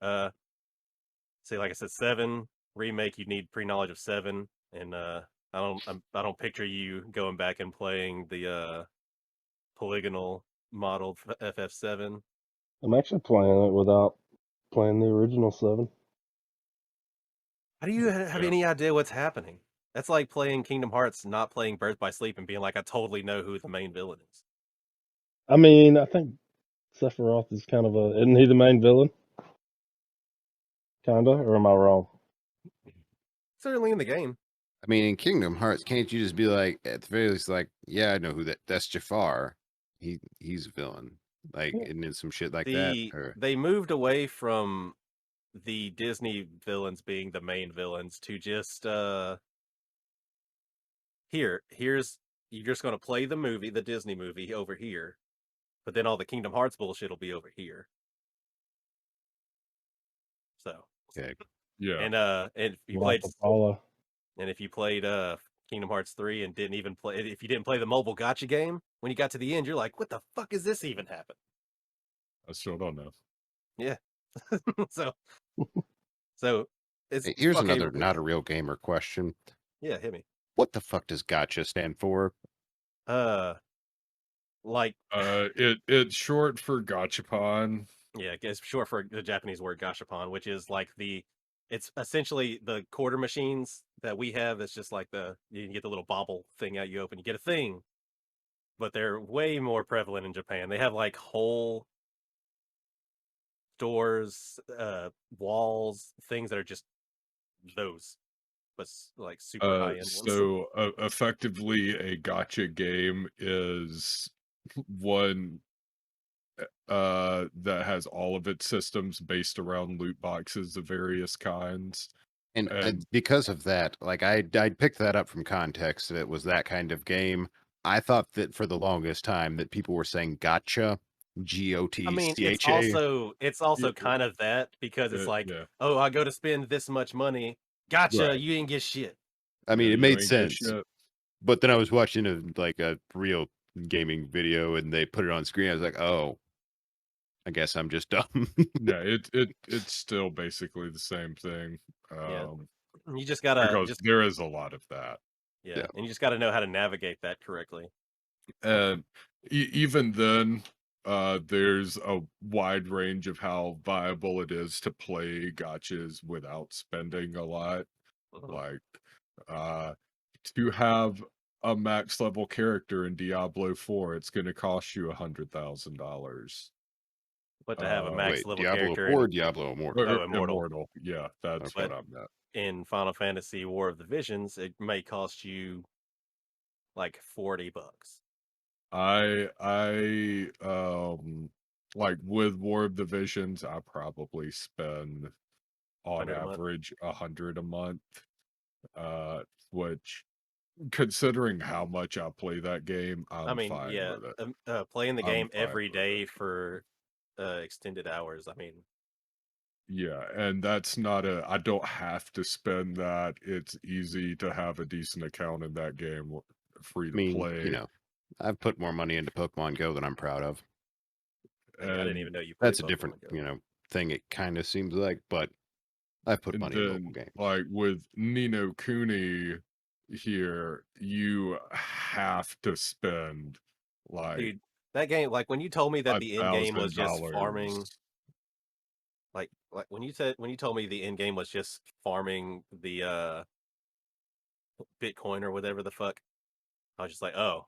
See, like I said, 7 remake. You need pre-knowledge of 7, and I don't picture you going back and playing the polygonal modeled FF7. I'm actually playing it without playing the original 7. How do you have Yeah. any idea what's happening? That's like playing Kingdom Hearts, not playing Birth by Sleep, and being like, I totally know who the main villain is. I mean, I think Sephiroth is kind of isn't he the main villain? Kinda, or am I wrong? Certainly in the game. I mean, in Kingdom Hearts, can't you just be like, at the very least, like, yeah, I know that's Jafar. He's a villain. Like, Yeah. and then some shit like that. Or They moved away from the Disney villains being the main villains to just here's you're just gonna play the movie, the Disney movie over here, but then all the Kingdom Hearts bullshit will be over here. So okay. Yeah. and if you Like played Apollo. and if you played Kingdom Hearts 3 and didn't even play if you didn't play the mobile gotcha game, when you got to the end, you're like, what the fuck is this even happen? I still don't know. Yeah. so so it's Hey, here's fucking another not a real gamer question. yeah, hit me. What the fuck does gotcha stand for? Like It's short for gachapon. yeah, it's short for the Japanese word gashapon, which is like it's essentially the quarter machines that we have. It's just like you can get the little bobble thing out, you open, you get a thing. But they're way more prevalent in Japan. They have like whole doors, walls, things that are just those, but like super high end ones. So effectively, a gotcha game is one that has all of its systems based around loot boxes of various kinds. And because of that, like I picked that up from context that it was that kind of game. I thought that for the longest time that people were saying gotcha, I mean, GOTCHA. it's also Yeah. kind of that because it's like, Yeah. oh, I go to spend this much money. Gotcha, Right. you didn't get shit. I mean, Yeah, it you made ain't get sense. shit. But then I was watching a real gaming video and they put it on screen. I was like, oh, I guess I'm just dumb. Yeah, it's still basically the same thing. Yeah. You just gotta Because there is a lot of that. yeah, and you just gotta know how to navigate that correctly. And even then, there's a wide range of how viable it is to play gotchas without spending a lot. Mhm. Like, to have a max level character in Diablo 4, it's going to cost you $100,000. But to have a max Wait, level Diablo character 4 or Diablo Immortal? Oh, Immortal. Yeah, that's Okay. what I meant. In Final Fantasy War of the Visions, it may cost you like $40. Like with War of the Visions, I probably spend on 100 a month. average 100 a month. Which, considering how much I play that game, I'm fine with it. Playing the I'm game fine every with day it. for extended hours. I mean, Yeah, and that's not I don't have to spend that. It's easy to have a decent account in that game, free I to mean, play. I've put more money into Pokemon Go than I'm proud of. I didn't And even know you played That's a Pokemon different, Go. thing it kind of seems like, but I've put and money in mobile then, games. like with Nino Kuni here, you have to spend like Dude, that game, like when you told me that the end game was just farming, $1,000. like when you told me the end game was just farming the Bitcoin or whatever the fuck, I was just like, oh,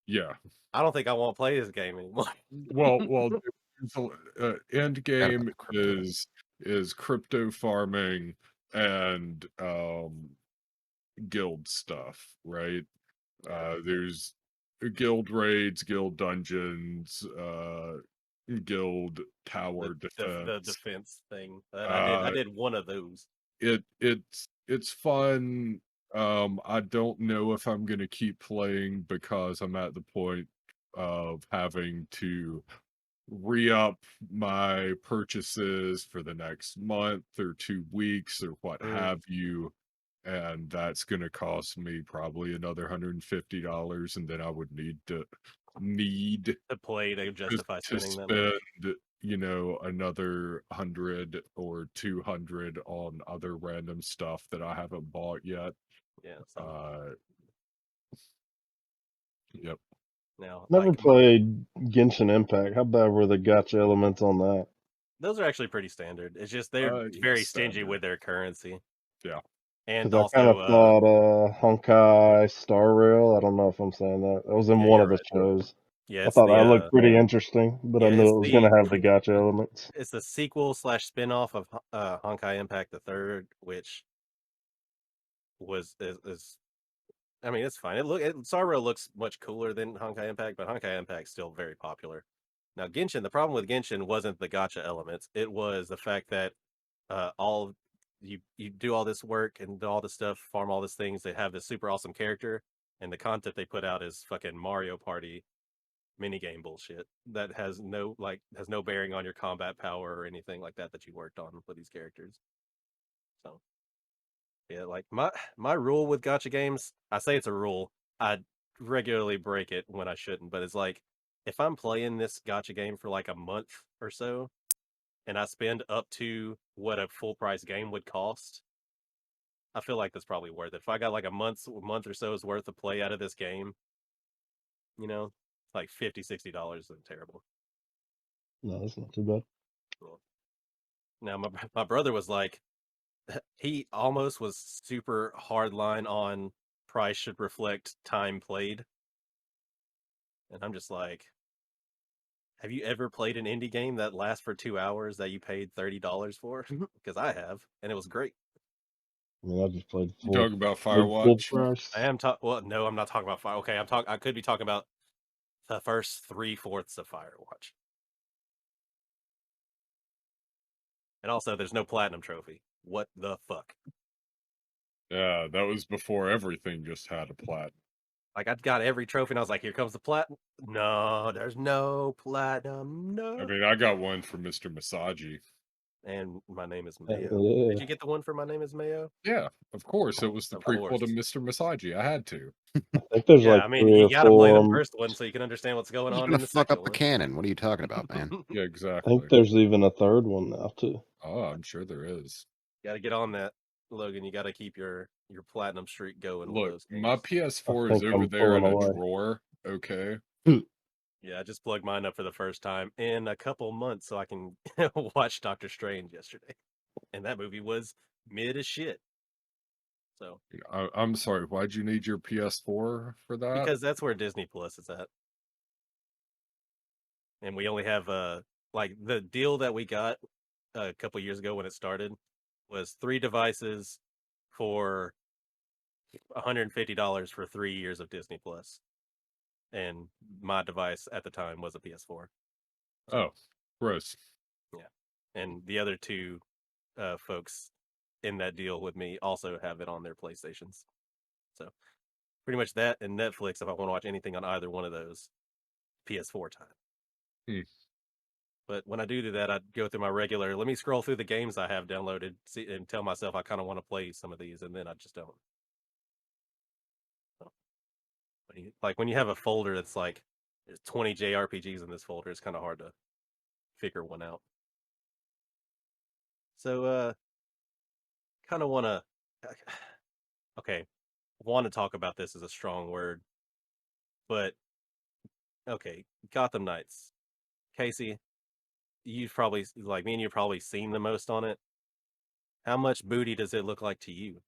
Yeah. I don't think I want to play this game anymore. Well, end Forgot about game the crypto. is crypto farming and guild stuff, right? There's guild raids, guild dungeons, guild tower the defense. defense thing. I did one of those. It's fun. I don't know if I'm gonna keep playing because I'm at the point of having to re-up my purchases for the next month or 2 weeks or what have you, and that's gonna cost me probably another $150, and then I would need To play to justify to spending that much. spend another 100 or 200 on other random stuff that I haven't bought yet. Yeah. Yep. Now, Never like played Genshin Impact. How bad were the gotcha elements on that? those are actually pretty standard. It's just they're very stingy standard. with their currency. Yeah. And Because I kind of also, thought Honkai Star Rail. I don't know if I'm saying that. That was in yeah, one you're of the right. shows. Yeah, I it's thought that the looked pretty interesting, but I yeah, knew it was going to have the gotcha elements. it's the sequel / spinoff of Honkai Impact the Third, which is I mean, it's fine. Star Rail looks much cooler than Honkai Impact, but Honkai Impact's still very popular. Now, Genshin, the problem with Genshin wasn't the gotcha elements. It was the fact that all you do all this work and do all this stuff, farm all these things. They have this super awesome character, and the content they put out is fucking Mario Party minigame bullshit that has no bearing on your combat power or anything like that you worked on with these characters. So yeah, like my rule with gotcha games, I say it's a rule. I regularly break it when I shouldn't, but it's like if I'm playing this gotcha game for like a month or so, and I spend up to what a full price game would cost, I feel like that's probably worth it. If I got like a month or so's worth of play out of this game, like $50-$60 isn't terrible. No, that's not too bad. Cool. Now my brother was like, he almost was super hardline on price should reflect time played. And I'm just like, have you ever played an indie game that lasts for 2 hours that you paid $30 for? Because I have, and it was great. I mean, I just played You talking about full Firewatch? price. I am well, no, I'm not talking about Fire. Okay, I could be talking about the first 3/4 of Firewatch. And also, there's no platinum trophy. What the fuck? Yeah, that was before everything just had a plat. Like, I got every trophy, and I was like, here comes the platinum. No, there's no platinum. I No. mean, I got one for Mr. Masagi. And my name is Mayo. Yeah. Did you get the one for my name is Mayo? Yeah, of course. It was the Of prequel course. to Mr. Masagi. I had to. I think there's Yeah, like I mean, 3 you or gotta play 4. the first one so you can understand what's going You're on gonna in the fuck second up the one. canon. What are you talking about, man? Yeah, I exactly. think there's even a third one now too. Oh, I'm sure there is. Gotta get on that, Logan. You gotta keep your platinum streak going with Look, those games. my I PS4 is think over I'm there in pulling a away. drawer. Okay. Yeah, I just plugged mine up for the first time in a couple months so I can watch Doctor Strange yesterday. And that movie was mid as shit. So I'm sorry. Why'd you need your PS4 for that? because that's where Disney Plus is at. And we only have like the deal that we got a couple years ago when it started was 3 devices for $150 for 3 years of Disney Plus. And my device at the time was a PS4. Oh, gross. Yeah. And the other 2 folks in that deal with me also have it on their PlayStations. So pretty much that and Netflix if I want to watch anything on either one of those, PS4 time. Hmm. But when I do that, I go through my regular. Let me scroll through the games I have downloaded, and tell myself I kind of want to play some of these, and then I just don't. So, like when you have a folder that's like there's 20 JRPGs in this folder, it's kind of hard to figure one out. So, kind of want to. Okay, want to talk about this is a strong word, but okay, Gotham Knights. Casey, you've probably like me and you've probably seen the most on it. How much booty does it look like to you?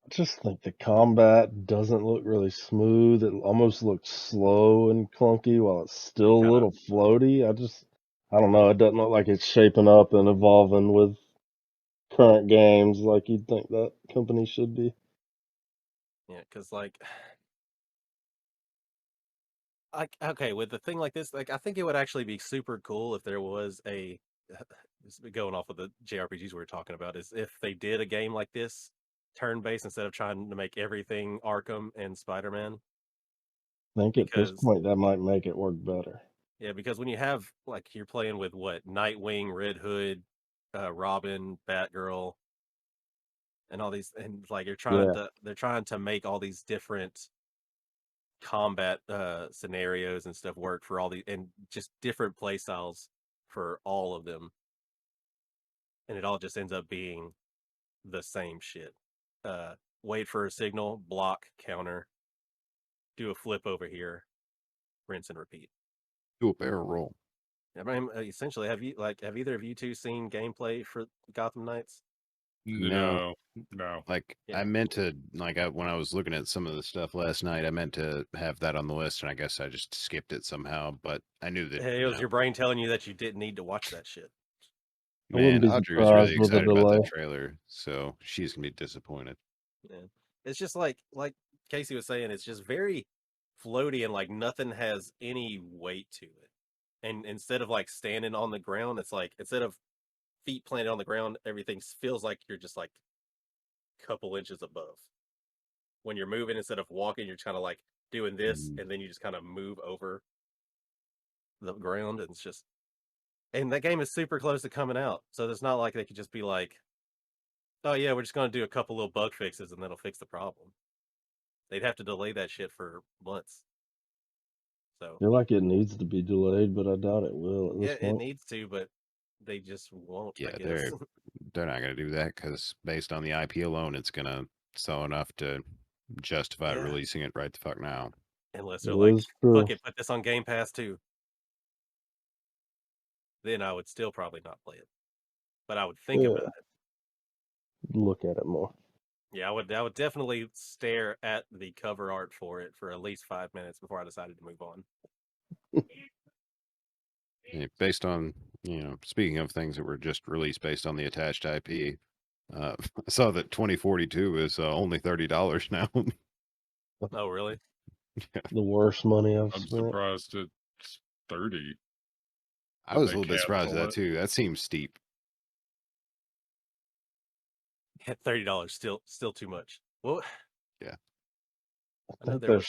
I just think the combat doesn't look really smooth. It almost looks slow and clunky while it's still a little floaty. I don't know. It doesn't look like it's shaping up and evolving with current games like you'd think that company should be. Yeah, because like, okay, with the thing like this, like I think it would actually be super cool if there was a going off of the JRPGs we were talking about is if they did a game like this, turn based instead of trying to make everything Arkham and Spider-Man. I think at this Because point that might make it work better. yeah, because when you have like you're playing with what Nightwing, Red Hood, Robin, Batgirl, and all these, and like they're trying to make all these different combat scenarios and stuff work for all the and just different play styles for all of them, and it all just ends up being the same shit. Wait for a signal, block, counter, do a flip over here, rinse and repeat. Do a barrel roll. I mean, essentially, have either of you two seen gameplay for Gotham Knights? No. No. Like Yeah. I meant to, when I was looking at some of the stuff last night, I meant to have that on the list, and I guess I just skipped it somehow. But I knew that. Hey, it was your brain telling you that you didn't need to watch that shit. I wouldn't Man, be Audrey was really surprised with a excited about that delay. trailer, so she's gonna be disappointed. Yeah. It's just like Casey was saying, it's just very floaty and like nothing has any weight to it. And instead of like standing on the ground, it's like instead of feet planted on the ground, everything feels like you're just like a couple inches above. When you're moving, instead of walking, you're kind of like doing this, and then you just kind of move over the ground, and it's just. And that game is super close to coming out, so it's not like they could just be like, "Oh yeah, we're just going to do a couple little bug fixes, and that'll fix the problem." They'd have to delay that shit for months. So I feel like it needs to be delayed, but I doubt it will at this yeah, it point. needs to, but they just won't. Yeah, I guess. they're not gonna do that because based on the IP alone, it's gonna sell enough to justify Yeah. releasing it right the fuck now. Unless It they're like, is true. "Fuck it, put this on Game Pass too." Then I would still probably not play it, but I would think Yeah. about it. Look at it more. Yeah, I would definitely stare at the cover art for it for at least 5 minutes before I decided to move on. Yeah, based on, speaking of things that were just released based on the attached IP, I saw that 2042 is only $30 now. Oh, really? The worst money I've I'm spent. surprised it's 30. I was a They little bit surprised at cancel that too. That seems steep. $30 still too much. Well, Yeah. I think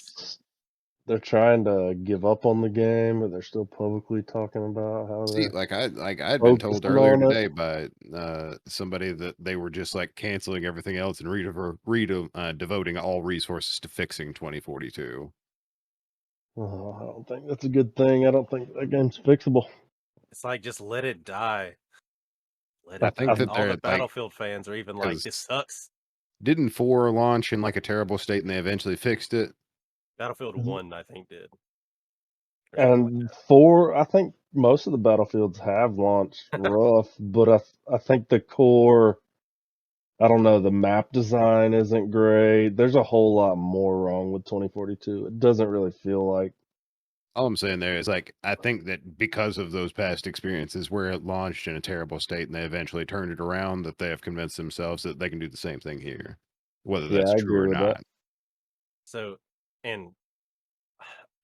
they're trying to give up on the game, but they're still publicly talking about how See, they're I'd been told focusing earlier on it. today by somebody that they were just like canceling everything else and devoting all resources to fixing 2042. Oh, I don't think that's a good thing. I don't think that game's fixable. it's like just let it die. Let I it think die. that All they're the Battlefield fans are even like, 'cause this sucks. didn't 4 launch in like a terrible state and they eventually fixed it? Battlefield 1, I think, did. Or something like And 4, I think most of the Battlefields have launched rough, but I think the core, I don't know, the map design isn't great. There's a whole lot more wrong with 2042. It doesn't really feel like. All I'm saying there is like I think that because of those past experiences where it launched in a terrible state and they eventually turned it around, that they have convinced themselves that they can do the same thing here, whether Yeah, that's I true agree or with that. not. So, and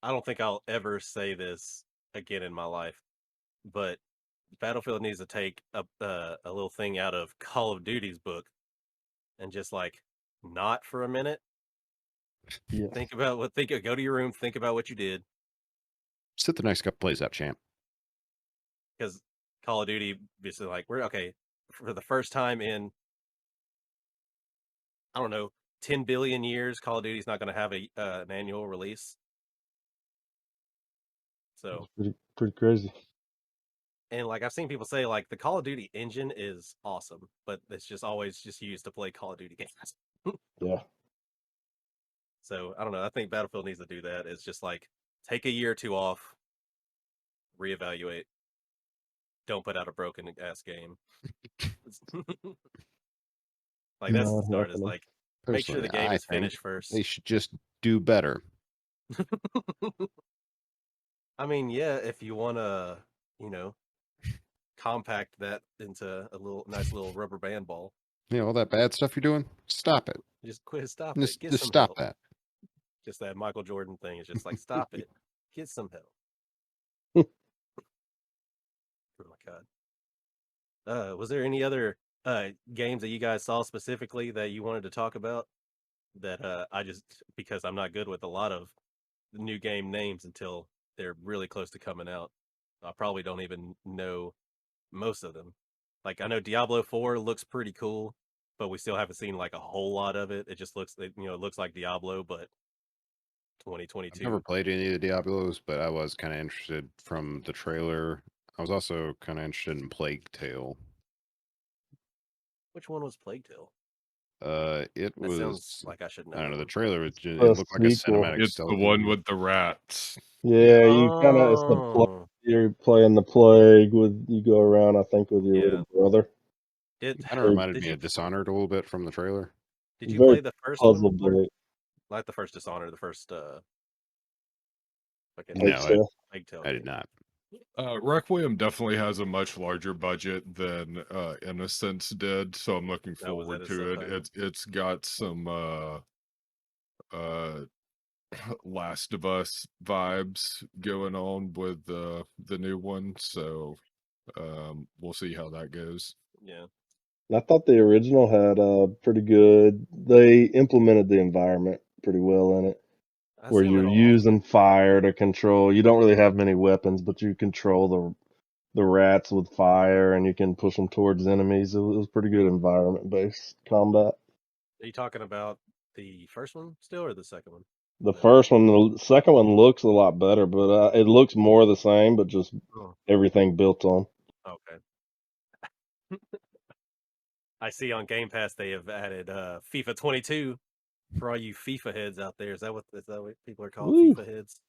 I don't think I'll ever say this again in my life, but Battlefield needs to take a little thing out of Call of Duty's book and just like not for a minute. Yeah. Go to your room, think about what you did, Sit the next couple plays up, champ. because Call of Duty basically like, we're okay for the first time in, I don't know, 10 billion years. Call of Duty's not going to have an annual release. So It's pretty crazy. And like I've seen people say, like the Call of Duty engine is awesome, but it's just always just used to play Call of Duty games. Yeah. So I don't know. I think Battlefield needs to do that. It's just like take a year or two off, reevaluate. Don't put out a broken ass game. Like that's the Not start. Is happening. like make sure the game I is think finished first. they should just do better. I mean, yeah, if you want to, compact that into a nice little rubber band ball. All that bad stuff you're doing, stop it. Just quit. Stop Just, it. Get just some stop help. that. Just that Michael Jordan thing is just like, stop it. Get some help. Oh my god. Was there any other games that you guys saw specifically that you wanted to talk about? That I just, because I'm not good with a lot of new game names until they're really close to coming out. I probably don't even know most of them. Like I know Diablo 4 looks pretty cool, but we still haven't seen like a whole lot of it. It just looks, it looks like Diablo, but I've 2022. never played any of the Diablos, but I was kind of interested from the trailer. I was also kind of interested in Plague Tale. Which one was Plague Tale? It That sounds was. like I should know. I don't know. that The one. trailer was just, The it looked like a sequel. cinematic It's the stealth one movie. with the rats. Yeah, you kind of, it's the Oh, you're playing the plague with, you go around, I think, with your yeah. little brother. It Kind of reminded did me you of Dishonored a little bit from the trailer. did you Very play the first one? puzzle based. Like the first Dishonored, the first fucking Plague No, Tale. Plague Tale I did game. not. Requiem definitely has a much larger budget than Innocence did, so I'm looking Oh, was that forward a to it. subtitle? It's got some Last of Us vibes going on with the new one, so we'll see how that goes. Yeah. I thought the original had pretty good. They implemented the environment pretty well in it, I where assume you're it'll also using fire to control. You don't really have many weapons, but you control the rats with fire, and you can push them towards enemies. It was pretty good environment based combat. Are you talking about the first one still or the second one? The No. first one, the second one looks a lot better, but it looks more the same, but just Oh, everything built on. okay. I see on Game Pass they have added FIFA 22 for all you FIFA heads out there. Is that what people are called? Woo, FIFA heads?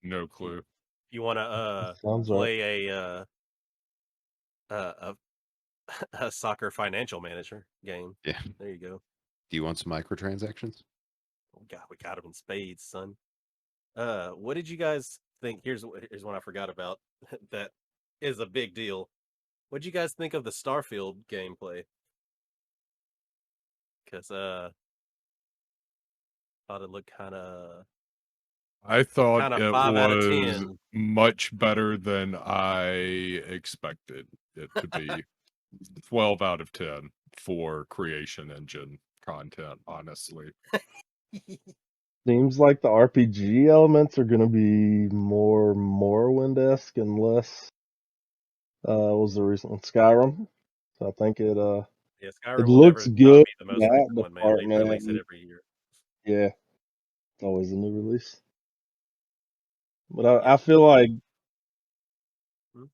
No clue. You want that to sounds right. play a a soccer financial manager game? Yeah. There you go. Do you want some microtransactions? Oh, God, we got them in spades, son. What did you guys think? Here's one I forgot about that is a big deal. What did you guys think of the Starfield gameplay? Because thought it looked I thought kind of it 5 out of 10. was much better than I expected it to be. 12 out of 10 for creation engine content, honestly. Seems like the RPG elements are going to be more Morrowind-esque and less. What was the recent one? Skyrim. So I think it Yeah, it Skyrim will looks never not good be the in most that recent one, man. They release it department. every year. Yeah, always a new release. But Yeah. I feel like Hmm?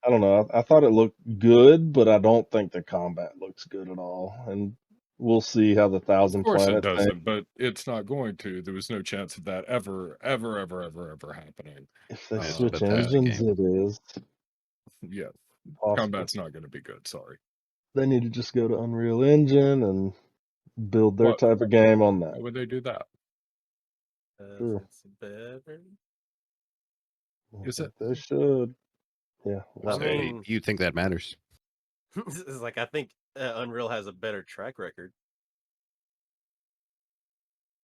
I don't know. I thought it looked good, but I don't think the combat looks good at all. And we'll see how the Of Thousand course it Planet thing. doesn't, but it's not going to. There was no chance of that ever happening. If they It's a switch Bethesda engines, game. it is Yeah, possible. combat's not going to be good. Sorry. They need to just go to Unreal Engine and build their What? type of game on Why that. would they do that? Sure. It's better. I Is it? think they should. Yeah. I So mean, you think that matters? it's like I think Unreal has a better track record.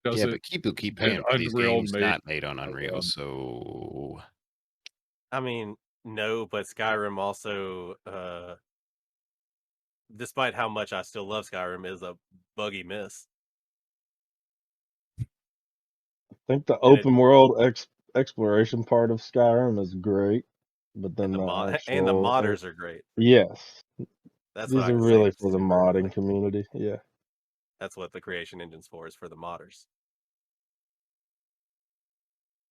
Does Yeah, it? but people keep And paying for these Unreal games made not made on Unreal, so I mean, no, but Skyrim also, despite how much I still love Skyrim, is a buggy miss. I think the And it open world exploration part of Skyrim is great, but then and the the actual modders are great. yes, That's what these I are can say really is for the super modding like community. Yeah. that's what the creation engine's for, is for the modders.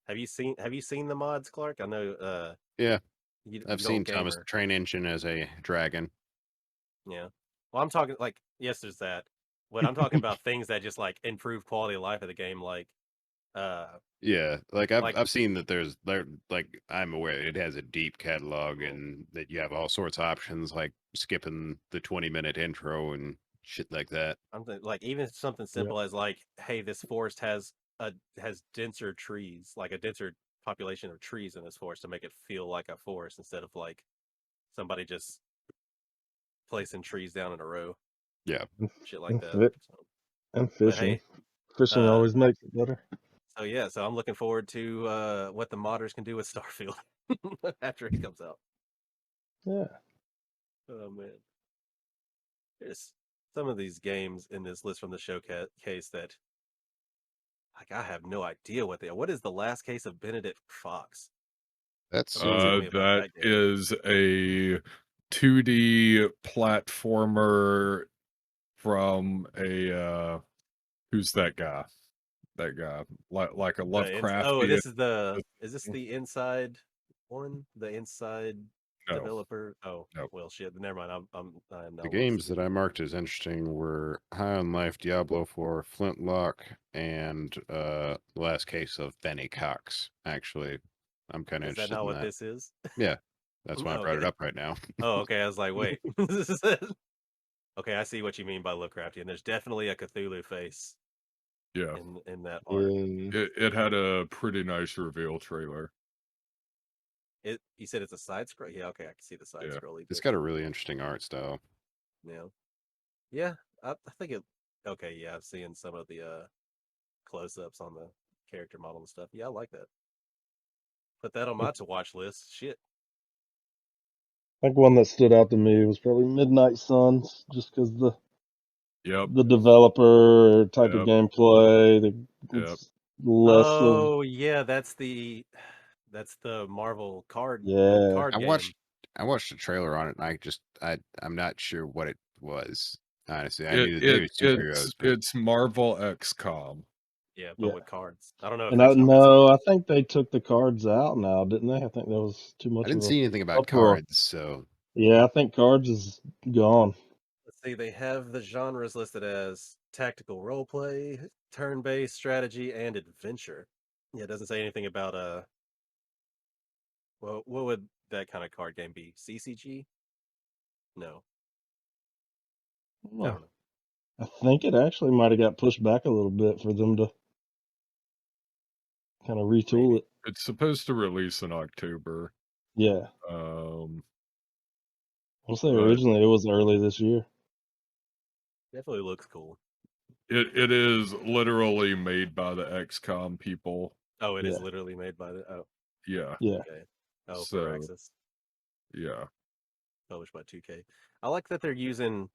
Have you seen the mods, Clark? I know yeah. you I've don't seen Thomas gamer. Train Engine as a dragon. Yeah. Well, I'm talking like yes, there's that. But I'm talking about things that just like improve quality of life of the game, like Yeah, like like I've seen that there like I'm aware it has a deep catalog and that you have all sorts of options like skipping the 20-minute intro and shit like that. like even something Yeah. simple as like, hey, this forest has denser trees, like a denser population of trees in this forest to make it feel like a forest instead of like somebody just placing trees down in a row, Yeah. shit like And, that. So, and but fishing. hey, Fishing uh, always makes it better. so yeah, so I'm looking forward to what the modders can do with Starfield after it comes out. Yeah. Oh man, there's some of these games in this list from the showcase that like I have no idea what they are. What is the last case of Benedict Fox? That's Somebody tell me about That that game. is a 2D platformer from a who's that guy? That guy, like a Oh, Lovecraftian. is this the Inside one? The inside No. developer? Oh, No. well, shit. Never mind. I am The not games that I marked as interesting were High on Life, Diablo 4, Flintlock, and The Last Case of Benny Cox. Actually, I'm kind of Is that interested not in what that. this is? Yeah, that's why I brought it Okay. up right now. Oh, okay. I was like, wait. Okay, I see what you mean by Lovecraftian. There's definitely a Cthulhu face Yeah. in that art. Yeah. It had a pretty nice reveal trailer. You said it's a side scroll? Yeah, okay, I can see the side Yeah. scrolly It's bit. got a really interesting art style. Yeah. Yeah, I think it okay, yeah, I've seen some of the close-ups on the character model and stuff. Yeah, I like that. Put that on my to watch list. Shit. I think one that stood out to me was probably Midnight Suns, just because Yep. the developer type of Yep. gameplay. Yep. It's less of Oh, yeah, that's the Marvel card yeah. card I game. watched the trailer on it, and I'm not sure what it was. Honestly, I knew that maybe it's superheroes, but It's Marvel XCOM. Yeah, but Yeah. with cards. I don't know if And XCOM has I cards. think they took the cards out now, didn't they? I think that was too I much of didn't a see anything about uproar. cards. So Yeah, I think cards is gone. Let's see, they have the genres listed as tactical roleplay, turn-based strategy, and adventure. Yeah, it doesn't say anything about well, what would that kind of card game be? CCG? No, I don't know. I think it actually might have got pushed back a little bit for them to kind of retool Maybe. it. It's supposed to release in October. Yeah. I'll say But originally it was early this year. Definitely looks cool. it is literally made by the XCOM people. Oh, it is Yeah. literally made by the Yeah. Yeah. okay. Oh, So, Firaxis, yeah. published by 2K. I like that they're using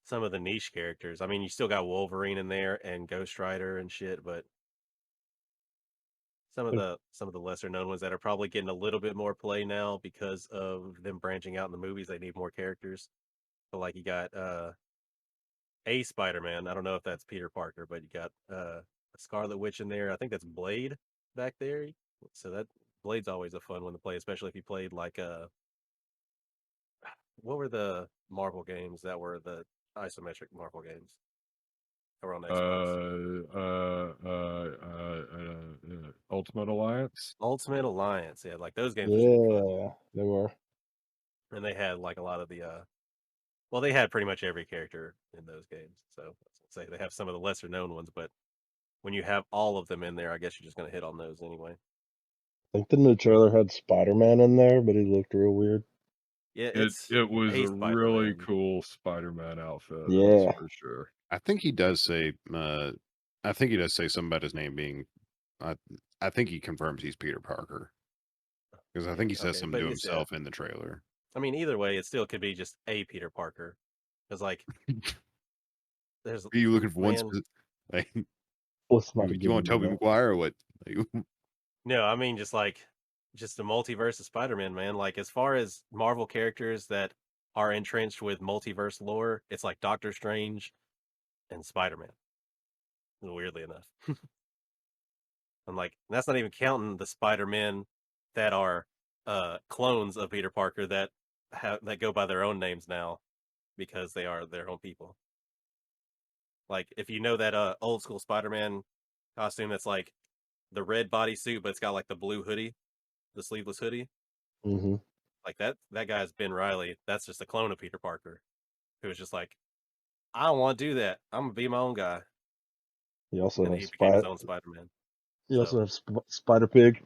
some of the niche characters. I mean, you still got Wolverine in there and Ghost Rider and shit, but some of the lesser known ones that are probably getting a little bit more play now because of them branching out in the movies. They need more characters. But like you got a Spider-Man. I don't know if that's Peter Parker, but you got a Scarlet Witch in there. I think that's Blade back there. So that Blade's always a fun one to play, especially if you played like what were the Marvel games that were the isometric Marvel games that were on Xbox? Ultimate Alliance. Ultimate Alliance. Yeah, like those games were super fun. Yeah, they were. And they had like a lot of the well, they had pretty much every character in those games. So I was gonna say they have some of the lesser known ones, but when you have all of them in there, I guess you're just gonna hit on those anyway. I think the new trailer had Spider-Man in there, but he looked real weird. Yeah, It it's was a a really Spider-Man. cool Spider-Man outfit. Yeah. That's for sure. I think he does say. I think he does say something about his name being. I think he confirms he's Peter Parker because I think he says Okay, something but to it's himself in the trailer. I mean, either way, it still could be just a Peter Parker. Because like, there's Are you looking for one man. specific? Like, What's not do a you want good Tobey Maguire or what? Like, No, I mean just a multiverse of Spider-Man, man. Like as far as Marvel characters that are entrenched with multiverse lore, it's like Doctor Strange and Spider-Man. Weirdly enough. I'm like, that's not even counting the Spider-Men that are clones of Peter Parker that that go by their own names now because they are their own people. Like if you know that old school Spider-Man costume that's like the red bodysuit, but it's got like the blue hoodie, the sleeveless hoodie. Mm-hmm. Like that guy's Ben Riley. That's just a clone of Peter Parker, who was just like, I don't want to do that. I'm gonna be my own guy, He also and has he became his own Spider-Man. So Spider Pig.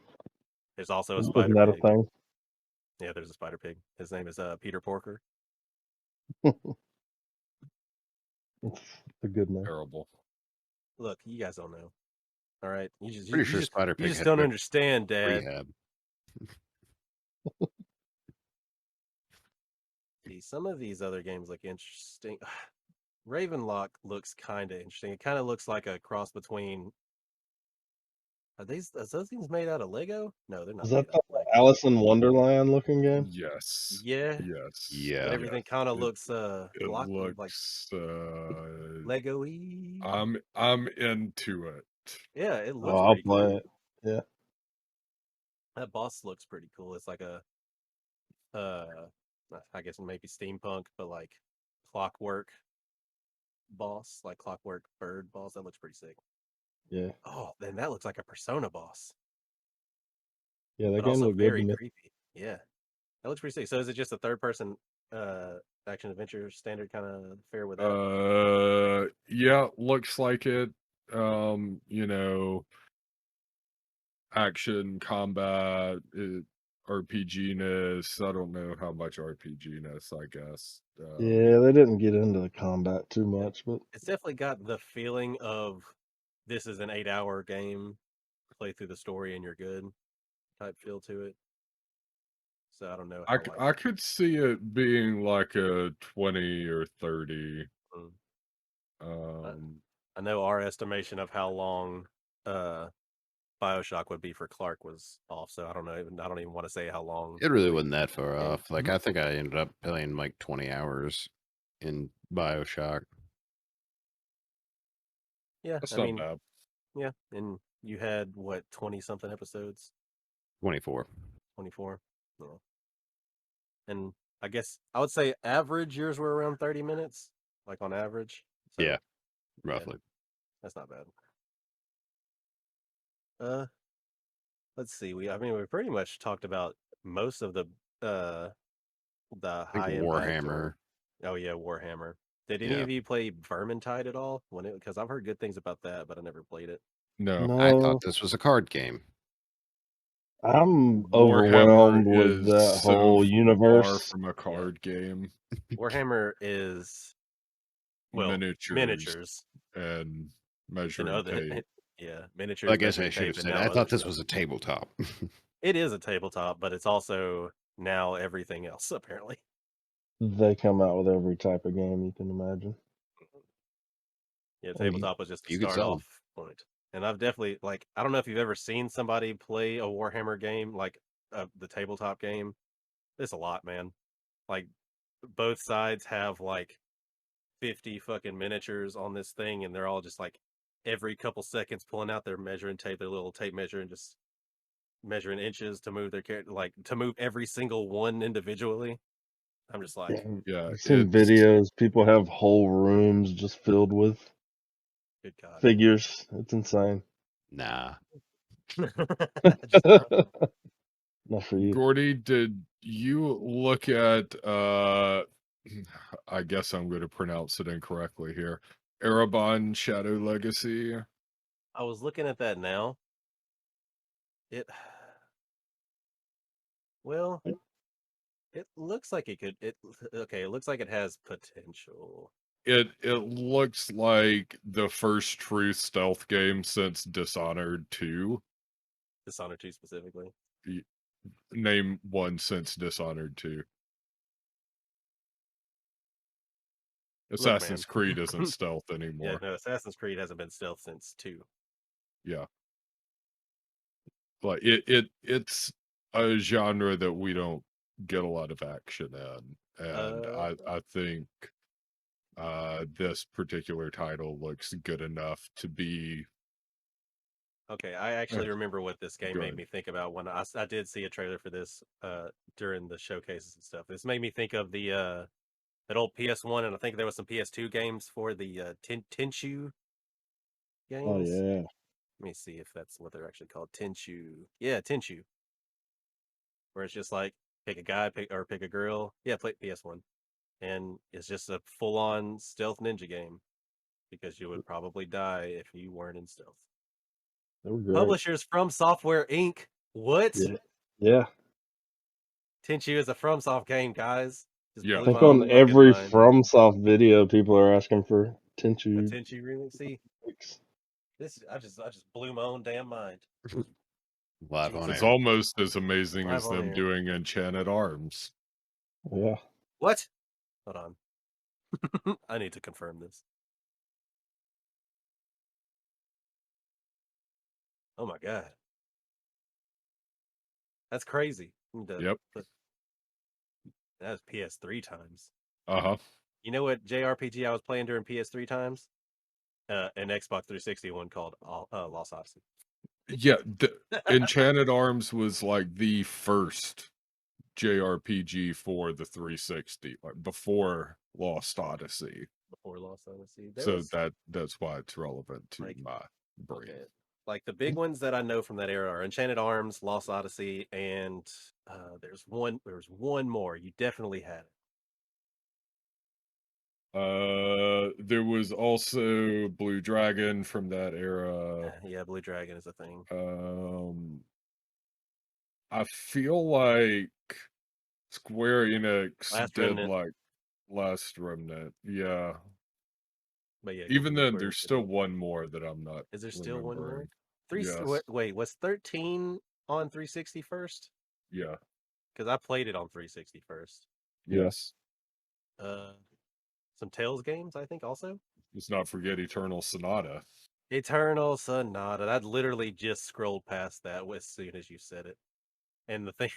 there's also a Isn't Spider that a Pig. thing? Yeah, there's a Spider Pig. His name is Peter Porker. It's a good name. Terrible. Look, you guys don't know. All right, pretty sure Spider you Pig just had don't to go to understand, Dad. rehab. See, some of these other games look interesting. Ravenlock looks kind of interesting. It kind of looks like a cross between. Are those things made out of Lego? No, they're not Is made that out the of Lego. Alice in Wonderland looking game? Yes. Yeah, Yes. Yeah. but everything kind of looks It block like looks. Lego-y. I'm into it. Yeah, it Oh, looks I'll pretty play cool. it. Yeah. That boss looks pretty cool. It's like a uh, I guess maybe steampunk, but like clockwork boss, like clockwork bird boss. That looks pretty sick. Yeah. Oh, then that looks like a Persona boss, Yeah, that but game also looked good to very me. creepy. Yeah, that looks pretty sick. So is it just a third person uh action adventure standard kind of fare with that? Yeah, looks like it. You know, action, combat, RPG-ness. I don't know how much RPG-ness, I guess. Yeah, they didn't get into the combat too Yeah. much, but It's definitely got the feeling of this is an 8-hour game, play through the story and you're good type feel to it. So I don't know how like I could see it being like a 20 or 30. mm, I, Um, I know our estimation of how long BioShock would be for Clark was off, so I don't know. I don't even want to say how long. It really wasn't that far game. off. Like I think I ended up playing like 20 hours in BioShock. Yeah, that's I not mean, bad. yeah, and you had what 20 something episodes, 24. 24. Yeah. And I guess I would say average yours were around 30 minutes, like on average. So Yeah, yeah, roughly. that's not bad. Uh, let's see. I mean, we pretty much talked about most of uh the I think high impact Warhammer. or oh yeah, Warhammer. Did any Yeah. of you play Vermintide at all? When it because I've heard good things about that, but I never played it. No. I thought no, this was a card game. I'm Warhammer overwhelmed with is that so whole far universe. from a card game. Warhammer is well Miniatures miniatures and and measuring other tape. yeah I miniatures, guess I measuring should have tape, and said now I other thought this stuff. was a tabletop. It is a tabletop, but it's also now everything else apparently. They come out with every type of game you can imagine. Yeah, Well, tabletop was just a you could start sell them. off point. And I've definitely like I don't know if you've ever seen somebody play a Warhammer game like the tabletop game. It's a lot, man. Like both sides have like 50 fucking miniatures on this thing, and they're all just like every couple seconds pulling out their measuring tape, their little tape measure, and just measuring inches to move their character, like to move every single one individually. I'm just Yeah, like, Yeah, I've seen it's videos. People have whole rooms just filled with good God. figures. It's insane. Nah. Just not. Not for you. GwDJ, did you look at I guess I'm going to pronounce it incorrectly here. Erebon Shadow Legacy? I was looking at that now. It well, it looks like it could. It okay. It looks like it has potential. It looks like the first true stealth game since Dishonored 2. Dishonored 2 specifically. Name one since Dishonored 2. Look, man. Assassin's Creed isn't stealth Yeah, anymore. no. Assassin's Creed hasn't been stealth since 2. Yeah. But it's a genre that we don't get a lot of action in. And I think this particular title looks good enough to be Okay, I actually remember what this game made good. me think about when I did see a trailer for this during the showcases and stuff. This made me think of the that old PS1, and I think there was some PS2 games for the Tenchu Oh games. yeah. Let me see if that's what they're actually called. Tenchu. Yeah, Tenchu. Where it's just like pick a guy, pick a girl. Yeah, play PS1. And it's just a full-on stealth ninja game because you would probably die if you weren't in stealth. They were great. Publishers From Software Inc. What? Yeah. Yeah. Tenchu is a FromSoft game, guys. Just Yeah. I blew think my own on fucking every mind. FromSoft video, people are asking for A Tenchu. Tenchu remix. See, this I just blew my own damn mind. Live on Jesus. It's air. almost as amazing Live as on them air. doing Enchanted Arms. Yeah. What? Hold on. I need to confirm this. Oh my god. That's crazy. Yep. That was PS3 times. Uh-huh. You know what JRPG I was playing during PS3 times? An Xbox 360 one called Lost Odyssey. Yeah, Enchanted Arms was like the first JRPG for the 360, like before Lost Odyssey. Before Lost Odyssey. There So was that's why it's relevant to like my brain. okay. Like the big ones that I know from that era are Enchanted Arms, Lost Odyssey, and there's one more. You definitely had it. There was also Blue Dragon from that era. Yeah, Blue Dragon is a thing. I feel like Square Enix Last did Remnant. like Last Remnant. Yeah. But yeah, Even then, Square there's Enix did still it. one more that I'm not Is there still one more? remembering. Yes. Wait, was 13 on 360 first? Yeah. Because I played it on 360 first. Yes. Some Tales games, I think, also. Let's not forget Eternal Sonata. Eternal Sonata. I literally just scrolled past that as soon as you said it. And the thing,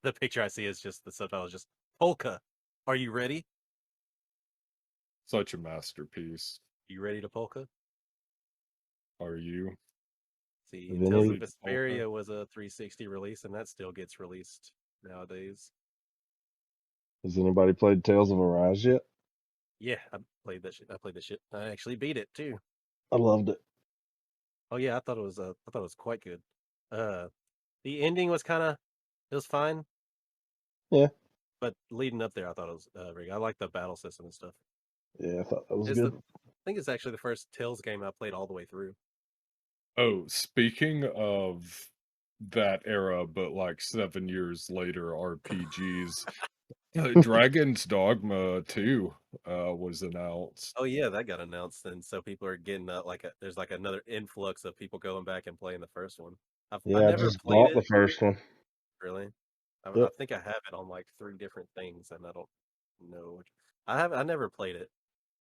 the picture I see is just the subtitle is just Polka. Are you ready? Such a masterpiece. You ready to polka? Are you? See, Have Tales any- of Vesperia was a 360 release, and that still gets released nowadays. Has anybody played Tales of Arise yet? Yeah, I played that shit. I played that shit. I actually beat it too. I loved it. Oh yeah, I thought it was quite good. The ending was it was fine. Yeah. But leading up there, I thought it was very good. I like the battle system and stuff. Yeah, I thought that was It's good. I think it's actually the first Tales game I played all the way through. Oh, speaking of that era, but like 7 years later, RPGs, Dragon's Dogma 2 was announced. Oh yeah, that got announced, and so people are getting there's like another influx of people going back and playing the first one. I Yeah, I never just played bought the it first one. really. I Yep. think I have it on like 3 different things, and I don't know which. I never played it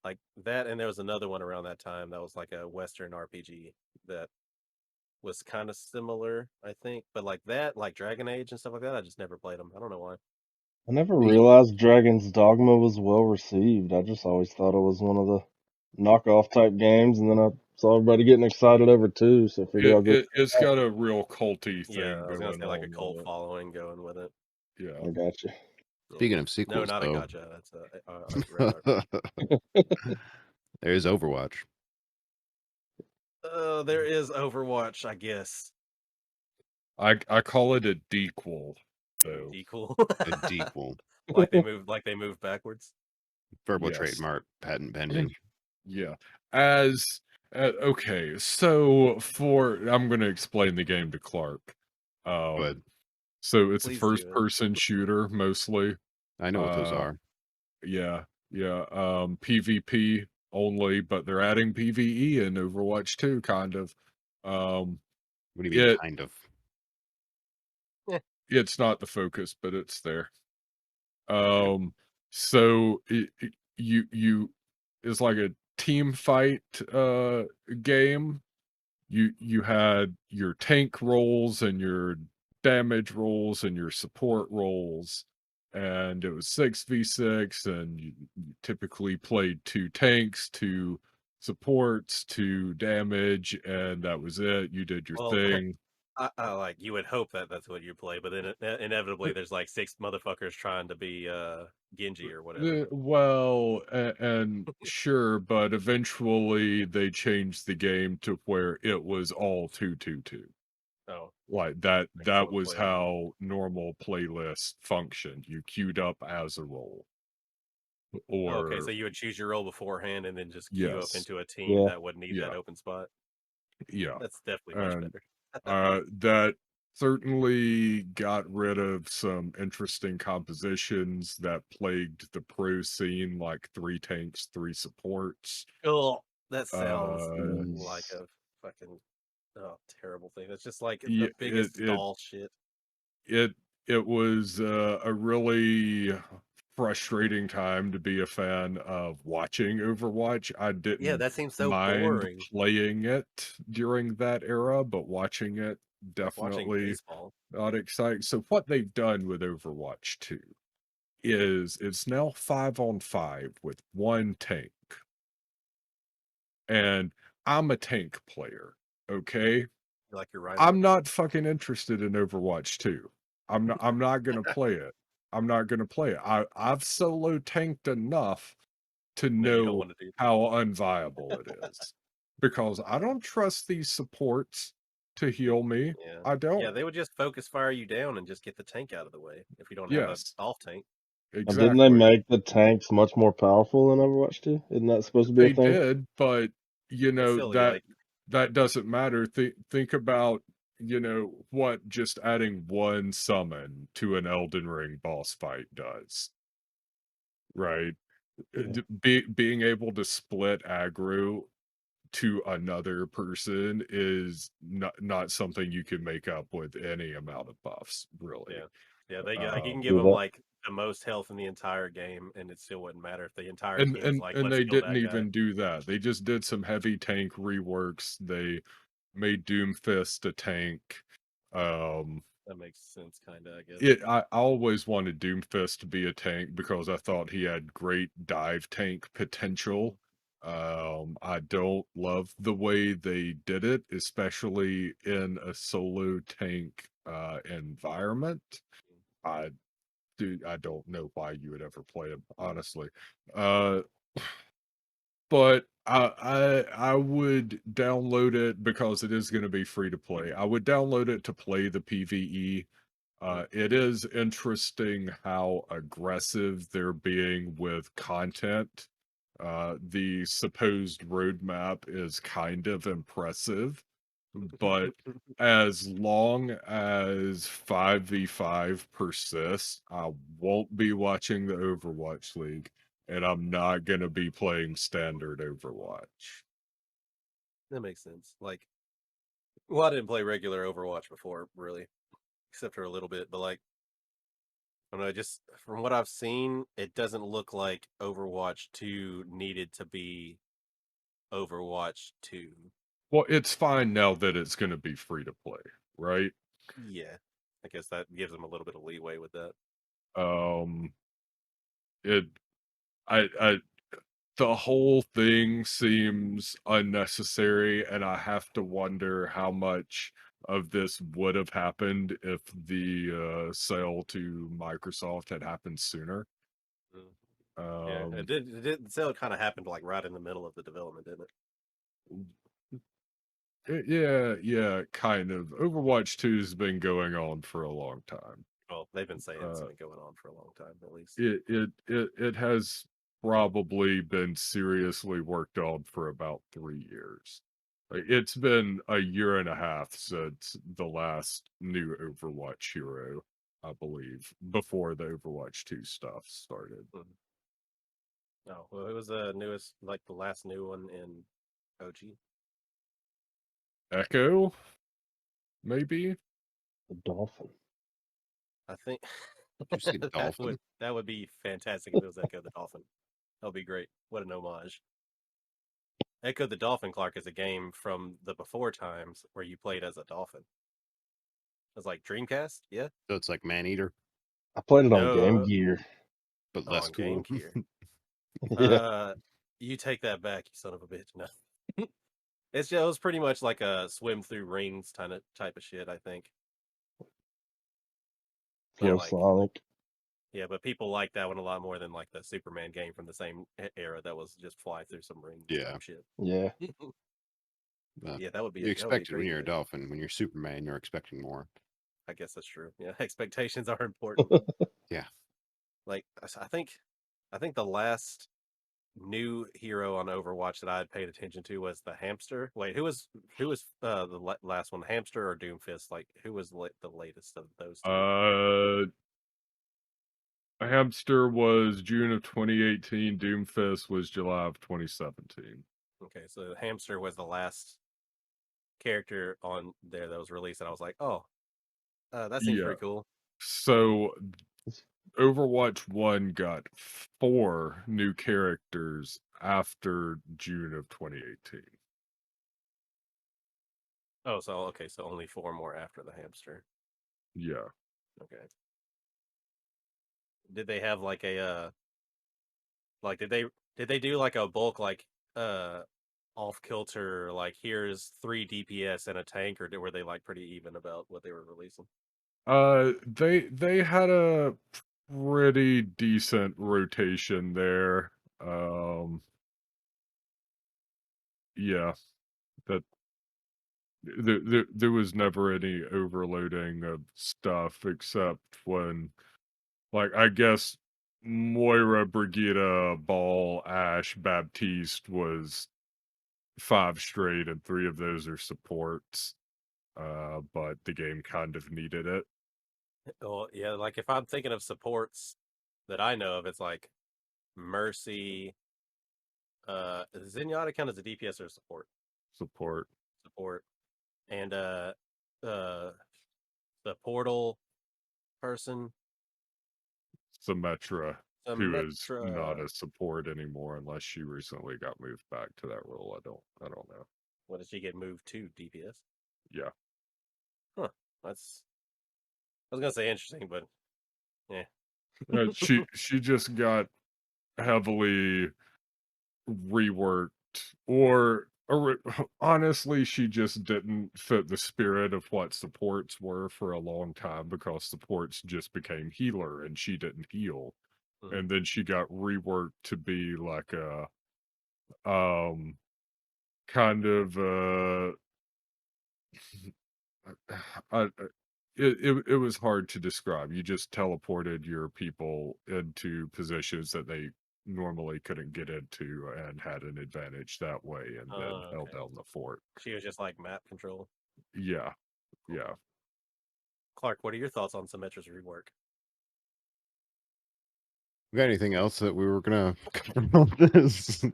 like that, and there was another one around that time that was like a Western RPG that was kind of similar, I think, but like that, like Dragon Age and stuff like that, I just never played them. I don't know why. I never realized Dragon's Dogma was well received. I just always thought it was one of the knockoff type games, and then I saw everybody getting excited over 2, so I figured I'll get. It's got a real culty Yeah, thing I was gonna going say like a on cult with it. following going with it. Yeah. I got you. Speaking Yeah. of sequels, No, not a though, gotcha. That's a regular RPG. there's Overwatch. There is Overwatch, I guess. I call it a dequel, though. Equal. A dequel. like they moved backwards. Verbal Yes. trademark, patent pending. Yeah. Okay, so I'm going to explain the game to Clark. Go ahead. So it's Please a do it. first-person shooter mostly. I know what those are. Yeah. PvP only, but they're adding PvE in Overwatch 2, kind of. What do you mean, kind of? It's not the focus, but it's there. Okay. So you it's like a team fight game. You had your tank roles and your damage roles and your support roles, and it was 6v6, and you typically played 2 tanks, 2 supports, 2 damage, and that was it. You did your Well, thing. I like you would hope that that's what you play, but then inevitably there's like 6 motherfuckers trying to be Genji or whatever. Well, and sure, but eventually they changed the game to where it was all 2-2-2. Oh, Like makes that one was player. how normal playlists functioned. You queued up as a role. Or Okay, so you would choose your role beforehand and then just queue up yes. into a team Yeah. that would need that open spot. Yeah. That's definitely much And better. that certainly got rid of some interesting compositions that plagued the pro scene, like 3 tanks, 3 supports. Oh, that sounds Jeez. like a fucking terrible thing. It's just like Yeah, the biggest stall shit. it was a really frustrating time to be a fan of watching Overwatch. I Yeah, didn't that seems so mind boring. playing it during that era, but watching it Like watching definitely baseball. not exciting. So what they've done with Overwatch 2 is it's now 5-on-5 with 1 tank. And I'm a tank player, okay? like you're right. I'm not fucking interested in Overwatch 2. I'm not gonna play it. I'm not gonna play it. I've solo tanked enough to No, you don't know want to do. how unviable it is. Because I don't trust these supports to heal me. Yeah, I don't. yeah. They would just focus fire you down and just get the tank out of the way if you don't have a Yes, off tank. Now, didn't they exactly. make the tanks much more powerful in Overwatch 2? Isn't that supposed to be a They thing? did, but It's still like that doesn't matter. Think about, what just adding one summon to an Elden Ring boss fight does, right? Yeah. Being able to split aggro to another person is not something you can make up with any amount of buffs, really. yeah. They like you can give Do them that. like the most health in the entire game, and it still wouldn't matter if the entire and team is and like, and let's they kill didn't that guy. even do that. They just did some heavy tank reworks. They made Doomfist a tank. That makes sense, kind of. I guess. I always wanted Doomfist to be a tank because I thought he had great dive tank potential. I don't love the way they did it, especially in a solo tank environment. I I don't know why you would ever play him, honestly. Uh, but I would download it because it is going to be free to play. I would download it to play the PvE. It is interesting how aggressive they're being with content. The supposed roadmap is kind of impressive, but as long as 5v5 persists, I won't be watching the Overwatch League, and I'm not going to be playing standard Overwatch. That makes sense. Like, well, I didn't play regular Overwatch before, really, except for a little bit. But like, I don't know, just from what I've seen, it doesn't look like Overwatch 2 needed to be Overwatch 2. Well, it's fine now that it's going to be free to play, right? Yeah, I guess that gives them a little bit of leeway with that. Um, it, I the whole thing seems unnecessary, and I have to wonder how much of this would have happened if the sale to Microsoft had happened sooner. Mm. Yeah, it Um, did. It did. So it kind of happened like right in the middle of the development, didn't it? yeah, kind of. Overwatch 2 has been going on for a long time. Well, they've been saying it's Uh, been going on for a long time, at least. it has probably been seriously worked on for about 3 years. Like, it's been a year and a half since the last new Overwatch hero, I believe, before the Overwatch 2 stuff started. Mhm. Oh, well, it was the newest, like the last new one in OG. Echo, maybe? The dolphin. I think Did you say dolphin? that would be fantastic if it was Echo the Dolphin. That would be great. What an homage. Echo the Dolphin, Clark, is a game from the before times where you played as a dolphin. It was like Dreamcast, yeah? So it's like Maneater, I played it on Game No, Gear. but less on cool. Game Gear. Yeah. You take that back, you son of a bitch. No. It was pretty much like a swim through rings kind of type of shit, I think. But Flow like, Sonic. yeah, but people like that one a lot more than like the Superman game from the same era that was just fly through some rings Yeah. type shit. Yeah. Yeah, that would be You that would be expect it when great you're a game. dolphin. When you're Superman, you're expecting more. I guess that's true. Yeah, expectations are important. Yeah. Like I think the last new hero on Overwatch that I had paid attention to was the hamster. Wait, who was the last one? Hamster or Doomfist? Like who was the latest of those two? Hamster was June of 2018. Doomfist was July of 2017. Okay, so Hamster was the last character on there that was released, and I was like, oh, that seems Yeah. pretty cool. So Overwatch 1 got 4 new characters after June of 2018. Oh, so okay, so only 4 more after the hamster. Yeah. Okay. Did they have like a like did they do like a bulk like off kilter, like here's 3 DPS and a tank, or were they like pretty even about what they were releasing? They had a pretty decent rotation there. Yeah, that there was never any overloading of stuff except when, like, I guess Moira, Brigida, Ball, Ash, Baptiste was 5 straight, and 3 of those are supports. But the game kind of needed it. Well, yeah, like if I'm thinking of supports that I know of, it's like Mercy. Does Zenyatta count as a DPS or support? Support. Support. And the portal person. Symmetra, who is not Symmetra. a support anymore unless she recently got moved back to that role. I don't know. What did she get moved to? DPS? Yeah. Huh. That's I was gonna say interesting, but yeah. She just got heavily reworked, or honestly, she just didn't fit the spirit of what supports were for a long time, because supports just became healer and she didn't heal. Mhm. And then she got reworked to be like a kind of I, it was hard to describe. You just teleported your people into positions that they normally couldn't get into, and had an advantage that way, and then held Okay. down the fort. She was just like map control. Yeah, yeah. Clark, what are your thoughts on Symmetra's rework? Got anything else that we were gonna cover about this?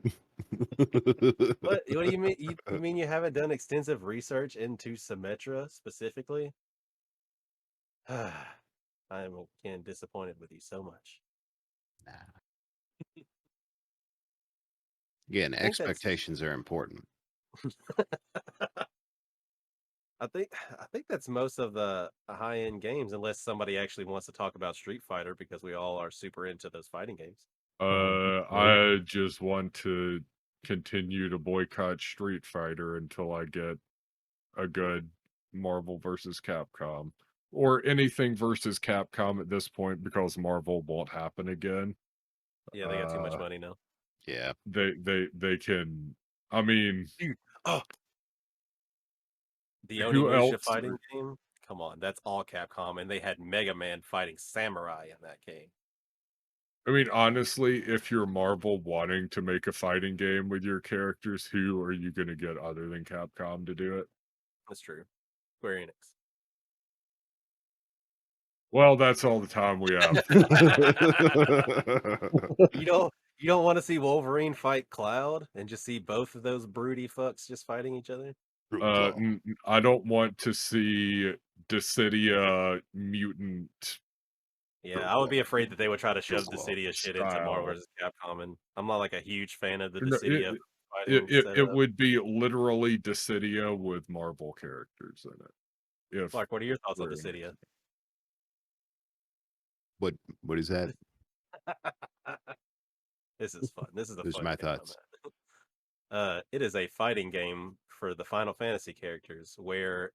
What do you mean? You mean you haven't done extensive research into Symmetra specifically? I am again disappointed with you so much. Again, I think that's expectations are important. I think that's most of the high end games, unless somebody actually wants to talk about Street Fighter, because we all are super into those fighting games. I just want to continue to boycott Street Fighter until I get a good Marvel versus Capcom, or anything versus Capcom at this point, because Marvel won't happen again. Yeah, they got too much money now. Yeah. They can. I mean, Dude, oh, the who Onimusha else? fighting game? Come on, that's all Capcom, and they had Mega Man fighting Samurai in that game. I mean, honestly, if you're Marvel wanting to make a fighting game with your characters, who are you going to get other than Capcom to do it? That's true. Square Enix. Well, that's all the time we have. You don't want to see Wolverine fight Cloud and just see both of those broody fucks just fighting each other? I don't want to see Dissidia mutant. Yeah, I would be afraid that they would try to shove Well, Dissidia shit into style. Marvel vs. Capcom, and I'm not like a huge fan of the No, Dissidia fighting it setup. would be literally Dissidia with Marvel characters in it. If Clark, what are your thoughts on Dissidia? What is that? This is fun. This is the Those are fun my game I'm thoughts. at. It is a fighting game for the Final Fantasy characters where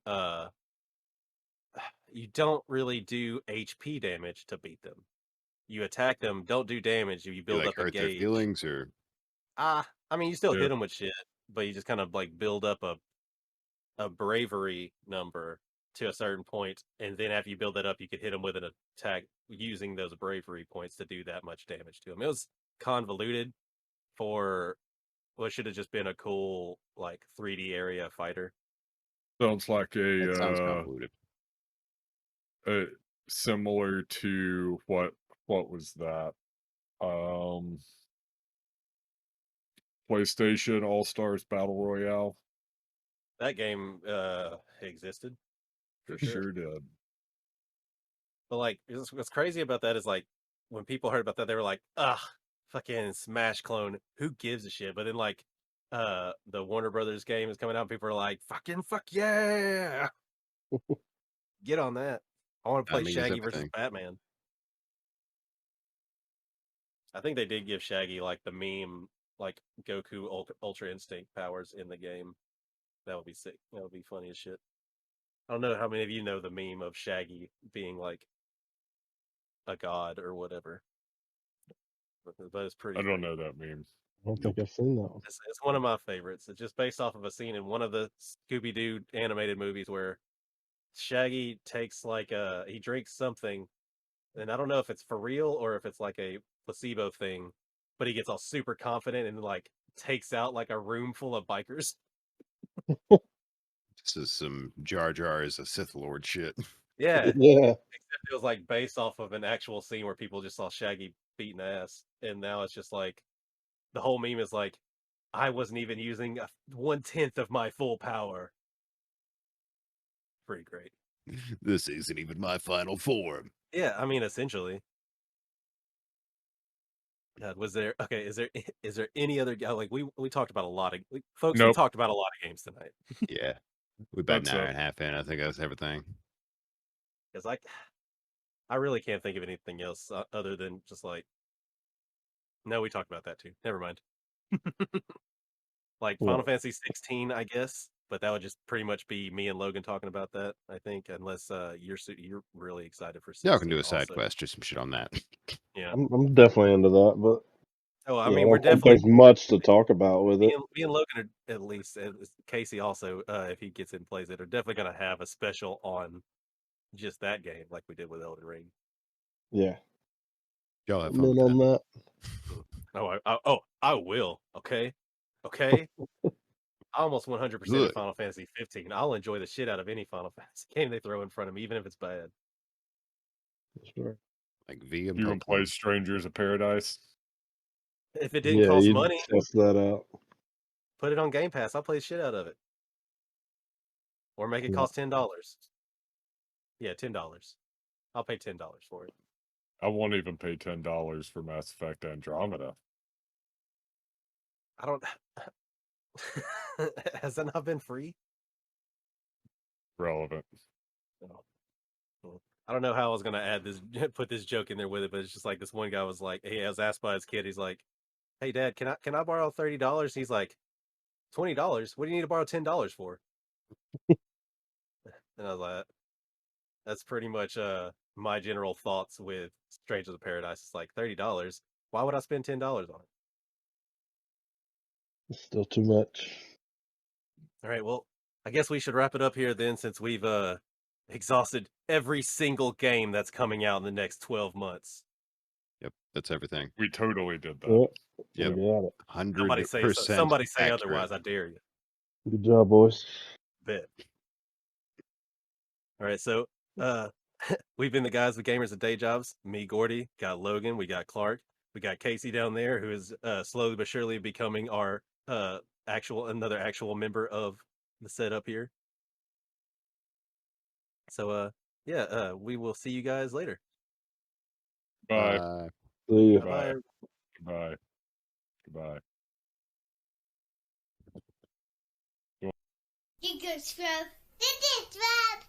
you don't really do HP damage to beat them. You attack them, don't do damage, you You build like up a hurt their gauge. feelings, or I mean, you still Yeah. hit them with shit, but you just kind of like build up a bravery number to a certain point, and then after you build that up, you could hit them with an attack using those bravery points to do that much damage to them. It was convoluted for what should have just been a cool like 3D area fighter. Sounds like that sounds convoluted. Similar to what was that? PlayStation All Stars Battle Royale. That game existed for It sure. sure did. But like, what's crazy about that is like when people heard about that, they were like, "Ugh, fucking Smash clone. Who gives a shit?" But then like, the Warner Brothers game is coming out, and people are like, "Fucking fuck yeah, get on that." I want to play Timing is Shaggy versus everything. Batman. I think they did give Shaggy like the meme like Goku Ultra Instinct powers in the game. That would be sick. That would be funny as shit. I don't know how many of you know the meme of Shaggy being like a god or whatever, but it's pretty. I don't great. know that meme. I don't think I've seen that one. It's one of my favorites. It's just based off of a scene in one of the Scooby Doo animated movies where Shaggy takes like he drinks something, and I don't know if it's for real or if it's like a placebo thing, but he gets all super confident and like takes out like a room full of bikers. This is some Jar Jar is a Sith Lord shit. Yeah, Yeah. except it was like based off of an actual scene where people just saw Shaggy beating ass, and now it's just like the whole meme is like, I wasn't even using 1/10 of my full power. Pretty great. This isn't even my final form. Yeah, I mean, essentially. God, was there okay? Is there any other like we talked about a lot of folks? We Nope. talked about a lot of games tonight Yeah. We're about an That's hour it. and a half in. I think that's everything. because I really can't think of anything else other than just like no, we talked about that too. Never mind. Like Final What? Fantasy 16, I guess, but that would just pretty much be me and Logan talking about that. I think, unless you're really excited for 16. Y'all can do a side also. quest or some shit on that. Yeah. I'm definitely into that, but Oh, I yeah, mean, I we're don't think definitely there's much to talk about with it. me and Logan are at least Casey also, if he gets in and plays it, are definitely going to have a special on just that game, like we did with Elden Ring. Yeah. Y'all have I'm fun in with on that. that. I will. Okay. I almost 100% in Good. Final Fantasy 15. I'll enjoy the shit out of any Final Fantasy game they throw in front of me, even if it's bad. Sure. Like V and You can play Pokemon. Strangers of Paradise. If it didn't Yeah, cost you money, test that out. put it on Game Pass. I'll play the shit out of it. Or make it Yeah. cost $10. Yeah, $10. I'll pay $10 for it. I won't even pay $10 for Mass Effect Andromeda. I don't. Has that not been free? Relevant. No. I don't know how I was gonna add this, put this joke in there with it, but it's just like this one guy was like, he was asked by his kid, he's like, "Hey, Dad, can I borrow $30?" He's like, $20? What do you need to borrow $10 for? And I was like, that's pretty much my general thoughts with Strangers of Paradise. It's like $30. Why would I spend $10 on it? It's still too much. All right, well, I guess we should wrap it up here then, since we've exhausted every single game that's coming out in the next 12 months. Yep, that's everything. We totally did that. Yep. Yep. We got it. 100%. Somebody say accurate. otherwise. I dare you. Good job, boys. Bet. All right, so we've been the guys with gamers and day jobs. Me, Gordy, got Logan, we got Clark, we got Casey down there, who is slowly but surely becoming our another actual member of the setup here. So yeah, we will see you guys later. Bye. See ya. Bye. Goodbye. Goodbye. You go scrub. Did this, Rob?